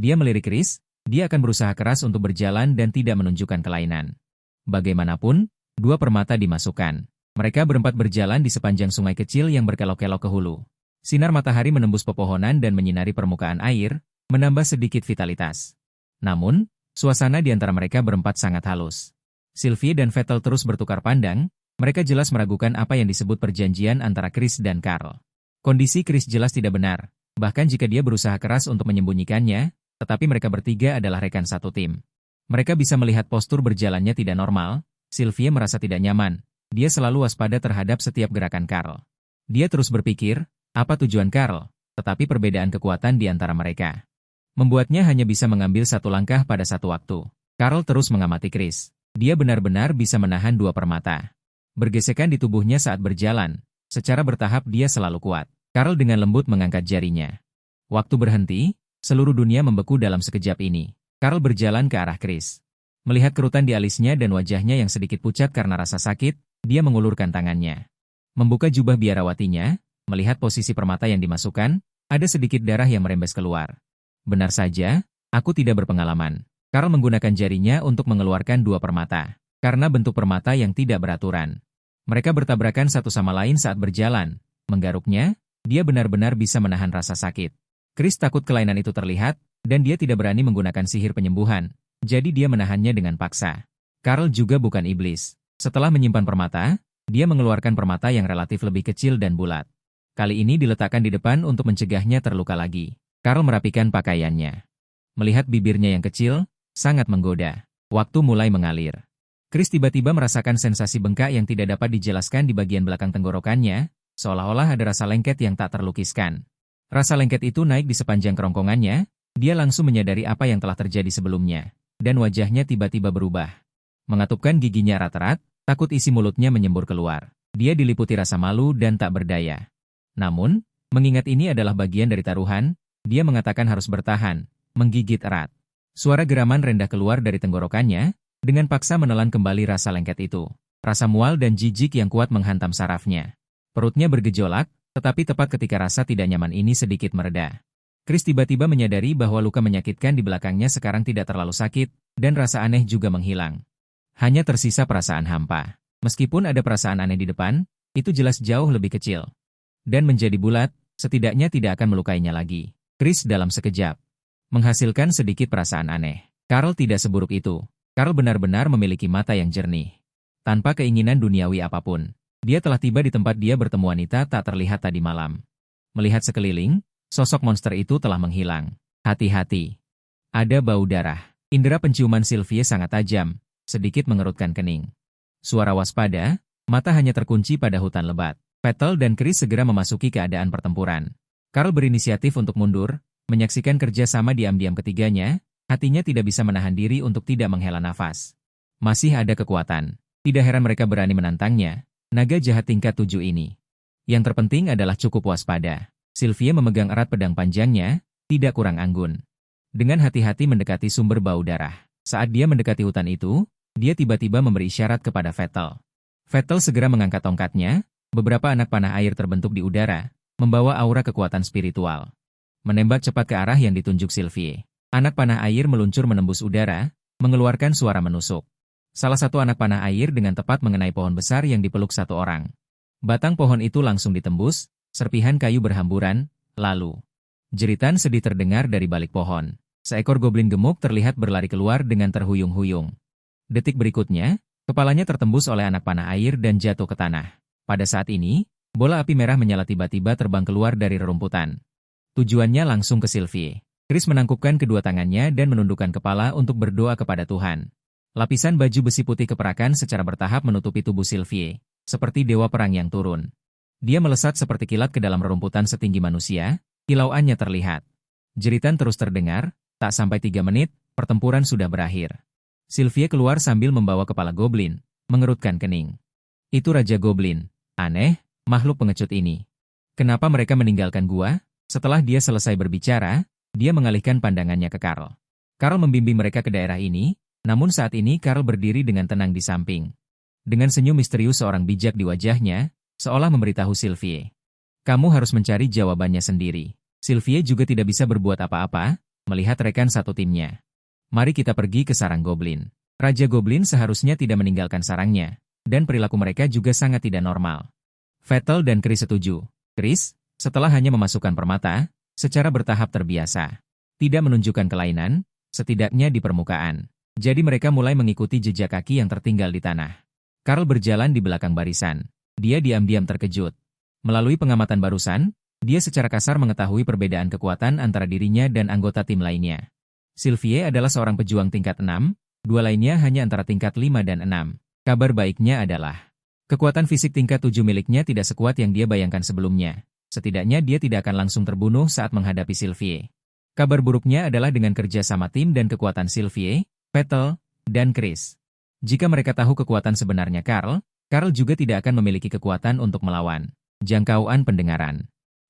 Dia melirik Chris, dia akan berusaha keras untuk berjalan dan tidak menunjukkan kelainan. Bagaimanapun, 2 permata dimasukkan. Mereka berempat berjalan di sepanjang sungai kecil yang berkelok-kelok ke hulu. Sinar matahari menembus pepohonan dan menyinari permukaan air, menambah sedikit vitalitas. Namun, suasana di antara mereka berempat sangat halus. Sylvie dan Vettel terus bertukar pandang, mereka jelas meragukan apa yang disebut perjanjian antara Chris dan Carl. Kondisi Chris jelas tidak benar, bahkan jika dia berusaha keras untuk menyembunyikannya, tetapi mereka bertiga adalah rekan satu tim. Mereka bisa melihat postur berjalannya tidak normal. Sylvie merasa tidak nyaman. Dia selalu waspada terhadap setiap gerakan Carl. Dia terus berpikir, apa tujuan Carl, tetapi perbedaan kekuatan di antara mereka membuatnya hanya bisa mengambil satu langkah pada satu waktu. Carl terus mengamati Chris. Dia benar-benar bisa menahan 2 permata. Bergesekan di tubuhnya saat berjalan. Secara bertahap dia selalu kuat. Carl dengan lembut mengangkat jarinya. Waktu berhenti, seluruh dunia membeku dalam sekejap ini. Carl berjalan ke arah Chris. Melihat kerutan di alisnya dan wajahnya yang sedikit pucat karena rasa sakit, dia mengulurkan tangannya. Membuka jubah biarawatinya, melihat posisi permata yang dimasukkan, ada sedikit darah yang merembes keluar. Benar saja, aku tidak berpengalaman. Carl menggunakan jarinya untuk mengeluarkan 2 permata. Karena bentuk permata yang tidak beraturan. Mereka bertabrakan satu sama lain saat berjalan. Menggaruknya, dia benar-benar bisa menahan rasa sakit. Chris takut kelainan itu terlihat, dan dia tidak berani menggunakan sihir penyembuhan. Jadi dia menahannya dengan paksa. Carl juga bukan iblis. Setelah menyimpan permata, dia mengeluarkan permata yang relatif lebih kecil dan bulat. Kali ini diletakkan di depan untuk mencegahnya terluka lagi. Carl merapikan pakaiannya. Melihat bibirnya yang kecil, sangat menggoda. Waktu mulai mengalir. Chris tiba-tiba merasakan sensasi bengkak yang tidak dapat dijelaskan di bagian belakang tenggorokannya, seolah-olah ada rasa lengket yang tak terlukiskan. Rasa lengket itu naik di sepanjang kerongkongannya, dia langsung menyadari apa yang telah terjadi sebelumnya, dan wajahnya tiba-tiba berubah. Mengatupkan giginya erat-erat, takut isi mulutnya menyembur keluar. Dia diliputi rasa malu dan tak berdaya. Namun, mengingat ini adalah bagian dari taruhan, dia mengatakan harus bertahan, menggigit erat. Suara geraman rendah keluar dari tenggorokannya, dengan paksa menelan kembali rasa lengket itu. Rasa mual dan jijik yang kuat menghantam sarafnya. Perutnya bergejolak, tetapi tepat ketika rasa tidak nyaman ini sedikit mereda. Chris tiba-tiba menyadari bahwa luka menyakitkan di belakangnya sekarang tidak terlalu sakit, dan rasa aneh juga menghilang. Hanya tersisa perasaan hampa. Meskipun ada perasaan aneh di depan, itu jelas jauh lebih kecil. Dan menjadi bulat, setidaknya tidak akan melukainya lagi. Chris dalam sekejap menghasilkan sedikit perasaan aneh. Carl tidak seburuk itu. Carl benar-benar memiliki mata yang jernih. Tanpa keinginan duniawi apapun, dia telah tiba di tempat dia bertemu wanita tak terlihat tadi malam. Melihat sekeliling, sosok monster itu telah menghilang. Hati-hati. Ada bau darah. Indera penciuman Sylvie sangat tajam, sedikit mengerutkan kening. Suara waspada, mata hanya terkunci pada hutan lebat. Vettel dan Chris segera memasuki keadaan pertempuran. Carl berinisiatif untuk mundur, menyaksikan kerjasama diam-diam ketiganya, hatinya tidak bisa menahan diri untuk tidak menghela nafas. Masih ada kekuatan. Tidak heran mereka berani menantangnya, naga jahat tingkat 7 ini. Yang terpenting adalah cukup waspada. Sylvie memegang erat pedang panjangnya, tidak kurang anggun. Dengan hati-hati mendekati sumber bau darah. Saat dia mendekati hutan itu, dia tiba-tiba memberi isyarat kepada Vettel. Vettel segera mengangkat tongkatnya, beberapa anak panah air terbentuk di udara, membawa aura kekuatan spiritual. Menembak cepat ke arah yang ditunjuk Sylvie. Anak panah air meluncur menembus udara, mengeluarkan suara menusuk. Salah satu anak panah air dengan tepat mengenai pohon besar yang dipeluk satu orang. Batang pohon itu langsung ditembus, serpihan kayu berhamburan, lalu jeritan sedih terdengar dari balik pohon. Seekor goblin gemuk terlihat berlari keluar dengan terhuyung-huyung. Detik berikutnya, kepalanya tertembus oleh anak panah air dan jatuh ke tanah. Pada saat ini, bola api merah menyala tiba-tiba terbang keluar dari rerumputan. Tujuannya langsung ke Sylvie. Chris menangkupkan kedua tangannya dan menundukkan kepala untuk berdoa kepada Tuhan. Lapisan baju besi putih keperakan secara bertahap menutupi tubuh Sylvie, seperti dewa perang yang turun. Dia melesat seperti kilat ke dalam rerumputan setinggi manusia, kilauannya terlihat. Jeritan terus terdengar, Tak sampai 3 menit, pertempuran sudah berakhir. Sylvie keluar sambil membawa kepala goblin, mengerutkan kening. Itu Raja Goblin. Aneh, makhluk pengecut ini. Kenapa mereka meninggalkan gua? Setelah dia selesai berbicara, dia mengalihkan pandangannya ke Karl. Karl membimbing mereka ke daerah ini, namun saat ini Karl berdiri dengan tenang di samping. Dengan senyum misterius seorang bijak di wajahnya, seolah memberitahu Sylvie. Kamu harus mencari jawabannya sendiri. Sylvie juga tidak bisa berbuat apa-apa, melihat rekan satu timnya. Mari kita pergi ke sarang goblin. Raja Goblin seharusnya tidak meninggalkan sarangnya, dan perilaku mereka juga sangat tidak normal. Vettel dan Chris setuju. Chris, setelah hanya memasukkan permata, secara bertahap terbiasa. Tidak menunjukkan kelainan, setidaknya di permukaan. Jadi mereka mulai mengikuti jejak kaki yang tertinggal di tanah. Karl berjalan di belakang barisan. Dia diam-diam terkejut. Melalui pengamatan barusan, dia secara kasar mengetahui perbedaan kekuatan antara dirinya dan anggota tim lainnya. Sylvie adalah seorang pejuang tingkat 6, dua lainnya hanya antara tingkat 5 dan 6. Kabar baiknya adalah, kekuatan fisik tingkat 7 miliknya tidak sekuat yang dia bayangkan sebelumnya. Setidaknya dia tidak akan langsung terbunuh saat menghadapi Sylvie. Kabar buruknya adalah dengan kerja sama tim dan kekuatan Sylvie, Vettel, dan Chris. Jika mereka tahu kekuatan sebenarnya Karl juga tidak akan memiliki kekuatan untuk melawan. Jangkauan pendengaran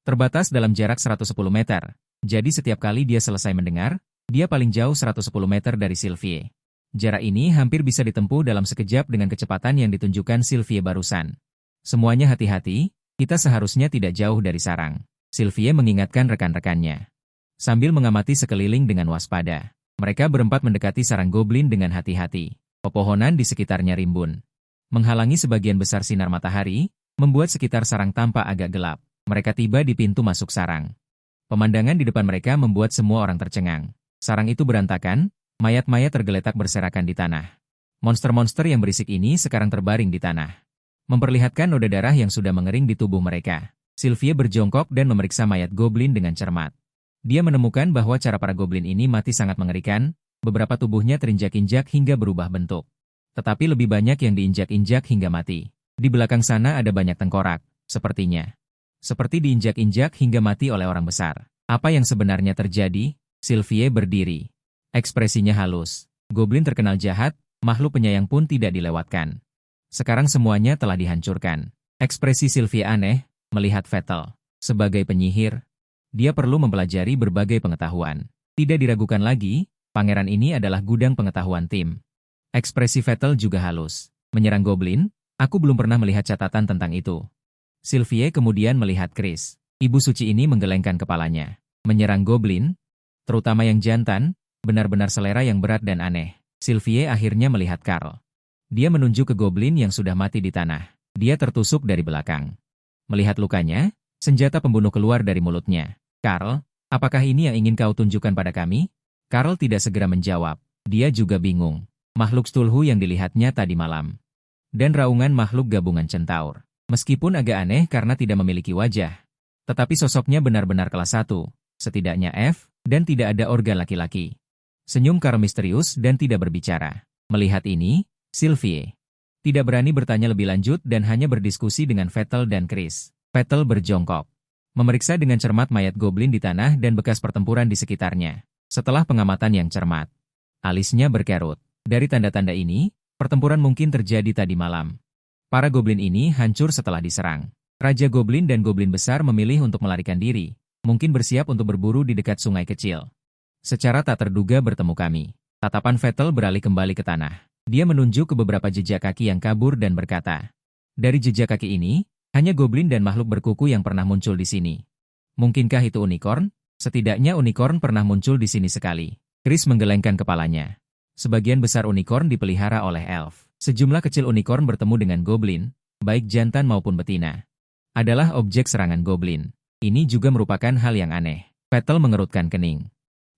terbatas dalam jarak 110 meter, jadi setiap kali dia selesai mendengar, dia paling jauh 110 meter dari Sylvie. Jarak ini hampir bisa ditempuh dalam sekejap dengan kecepatan yang ditunjukkan Sylvie barusan. Semuanya hati-hati, kita seharusnya tidak jauh dari sarang. Sylvie mengingatkan rekan-rekannya. Sambil mengamati sekeliling dengan waspada, mereka berempat mendekati sarang goblin dengan hati-hati. Pepohonan di sekitarnya rimbun, menghalangi sebagian besar sinar matahari, membuat sekitar sarang tampak agak gelap. Mereka tiba di pintu masuk sarang. Pemandangan di depan mereka membuat semua orang tercengang. Sarang itu berantakan, mayat-mayat tergeletak berserakan di tanah. Monster-monster yang berisik ini sekarang terbaring di tanah, memperlihatkan noda darah yang sudah mengering di tubuh mereka. Sylvie berjongkok dan memeriksa mayat goblin dengan cermat. Dia menemukan bahwa cara para goblin ini mati sangat mengerikan, beberapa tubuhnya terinjak-injak hingga berubah bentuk. Tetapi lebih banyak yang diinjak-injak hingga mati. Di belakang sana ada banyak tengkorak, sepertinya. Seperti diinjak-injak hingga mati oleh orang besar. Apa yang sebenarnya terjadi? Sylvie berdiri. Ekspresinya halus. Goblin terkenal jahat, makhluk penyayang pun tidak dilewatkan. Sekarang semuanya telah dihancurkan. Ekspresi Sylvie aneh, melihat Vettel. Sebagai penyihir, dia perlu mempelajari berbagai pengetahuan. Tidak diragukan lagi, pangeran ini adalah gudang pengetahuan tim. Ekspresi Vettel juga halus. Menyerang goblin? Aku belum pernah melihat catatan tentang itu. Sylvie kemudian melihat Chris. Ibu suci ini menggelengkan kepalanya. Menyerang goblin? Terutama yang jantan, benar-benar selera yang berat dan aneh. Sylvie akhirnya melihat Karl. Dia menunjuk ke goblin yang sudah mati di tanah. Dia tertusuk dari belakang. Melihat lukanya, senjata pembunuh keluar dari mulutnya. Karl, apakah ini yang ingin kau tunjukkan pada kami? Karl tidak segera menjawab. Dia juga bingung. Makhluk Stulhu yang dilihatnya tadi malam. Dan raungan makhluk gabungan centaur. Meskipun agak aneh karena tidak memiliki wajah. Tetapi sosoknya benar-benar kelas 1, setidaknya F, dan tidak ada organ laki-laki. Senyum Karl misterius dan tidak berbicara. Melihat ini, Sylvie tidak berani bertanya lebih lanjut dan hanya berdiskusi dengan Vettel dan Chris. Vettel berjongkok, memeriksa dengan cermat mayat goblin di tanah dan bekas pertempuran di sekitarnya. Setelah pengamatan yang cermat, alisnya berkerut. Dari tanda-tanda ini, pertempuran mungkin terjadi tadi malam. Para goblin ini hancur setelah diserang. Raja Goblin dan Goblin besar memilih untuk melarikan diri, mungkin bersiap untuk berburu di dekat sungai kecil. Secara tak terduga bertemu kami. Tatapan Vettel beralih kembali ke tanah. Dia menunjuk ke beberapa jejak kaki yang kabur dan berkata, dari jejak kaki ini, hanya goblin dan makhluk berkuku yang pernah muncul di sini. Mungkinkah itu unicorn? Setidaknya unicorn pernah muncul di sini sekali. Chris menggelengkan kepalanya. Sebagian besar unicorn dipelihara oleh elf. Sejumlah kecil unicorn bertemu dengan goblin, baik jantan maupun betina. Adalah objek serangan goblin. Ini juga merupakan hal yang aneh. Vettel mengerutkan kening.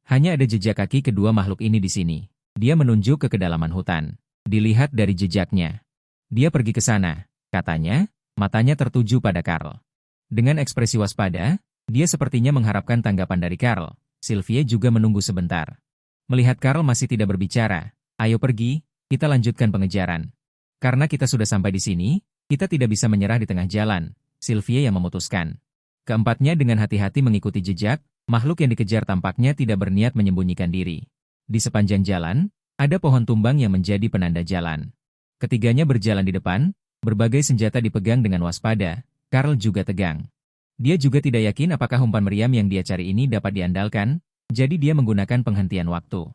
Hanya ada jejak kaki kedua makhluk ini di sini. Dia menunjuk ke kedalaman hutan. Dilihat dari jejaknya. Dia pergi ke sana, katanya, matanya tertuju pada Karl. Dengan ekspresi waspada, dia sepertinya mengharapkan tanggapan dari Karl. Sylvie juga menunggu sebentar. Melihat Karl masih tidak berbicara, ayo pergi, kita lanjutkan pengejaran. Karena kita sudah sampai di sini, kita tidak bisa menyerah di tengah jalan. Sylvie yang memutuskan. Keempatnya dengan hati-hati mengikuti jejak, Makhluk yang dikejar tampaknya tidak berniat menyembunyikan diri. Di sepanjang jalan, ada pohon tumbang yang menjadi penanda jalan. Ketiganya berjalan di depan, berbagai senjata dipegang dengan waspada. Karl juga tegang. Dia juga tidak yakin apakah umpan meriam yang dia cari ini dapat diandalkan, jadi dia menggunakan penghentian waktu.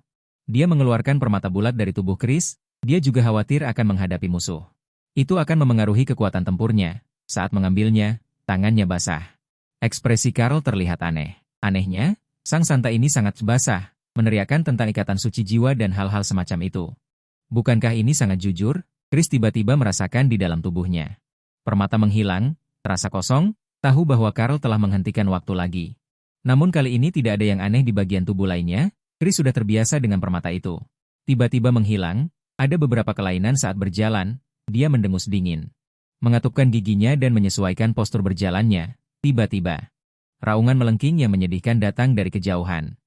Dia mengeluarkan permata bulat dari tubuh Chris, dia juga khawatir akan menghadapi musuh. Itu akan memengaruhi kekuatan tempurnya. Saat mengambilnya, tangannya basah. Ekspresi Karl terlihat aneh. Anehnya, sang santa ini sangat basah, meneriakkan tentang ikatan suci jiwa dan hal-hal semacam itu. Bukankah ini sangat jujur? Chris tiba-tiba merasakan di dalam tubuhnya. Permata menghilang, terasa kosong, tahu bahwa Karl telah menghentikan waktu lagi. Namun kali ini tidak ada yang aneh di bagian tubuh lainnya, Chris sudah terbiasa dengan permata itu. Tiba-tiba menghilang, ada beberapa kelainan saat berjalan, dia mendengus dingin. Mengatupkan giginya dan menyesuaikan postur berjalannya, tiba-tiba. Raungan melengking yang menyedihkan datang dari kejauhan.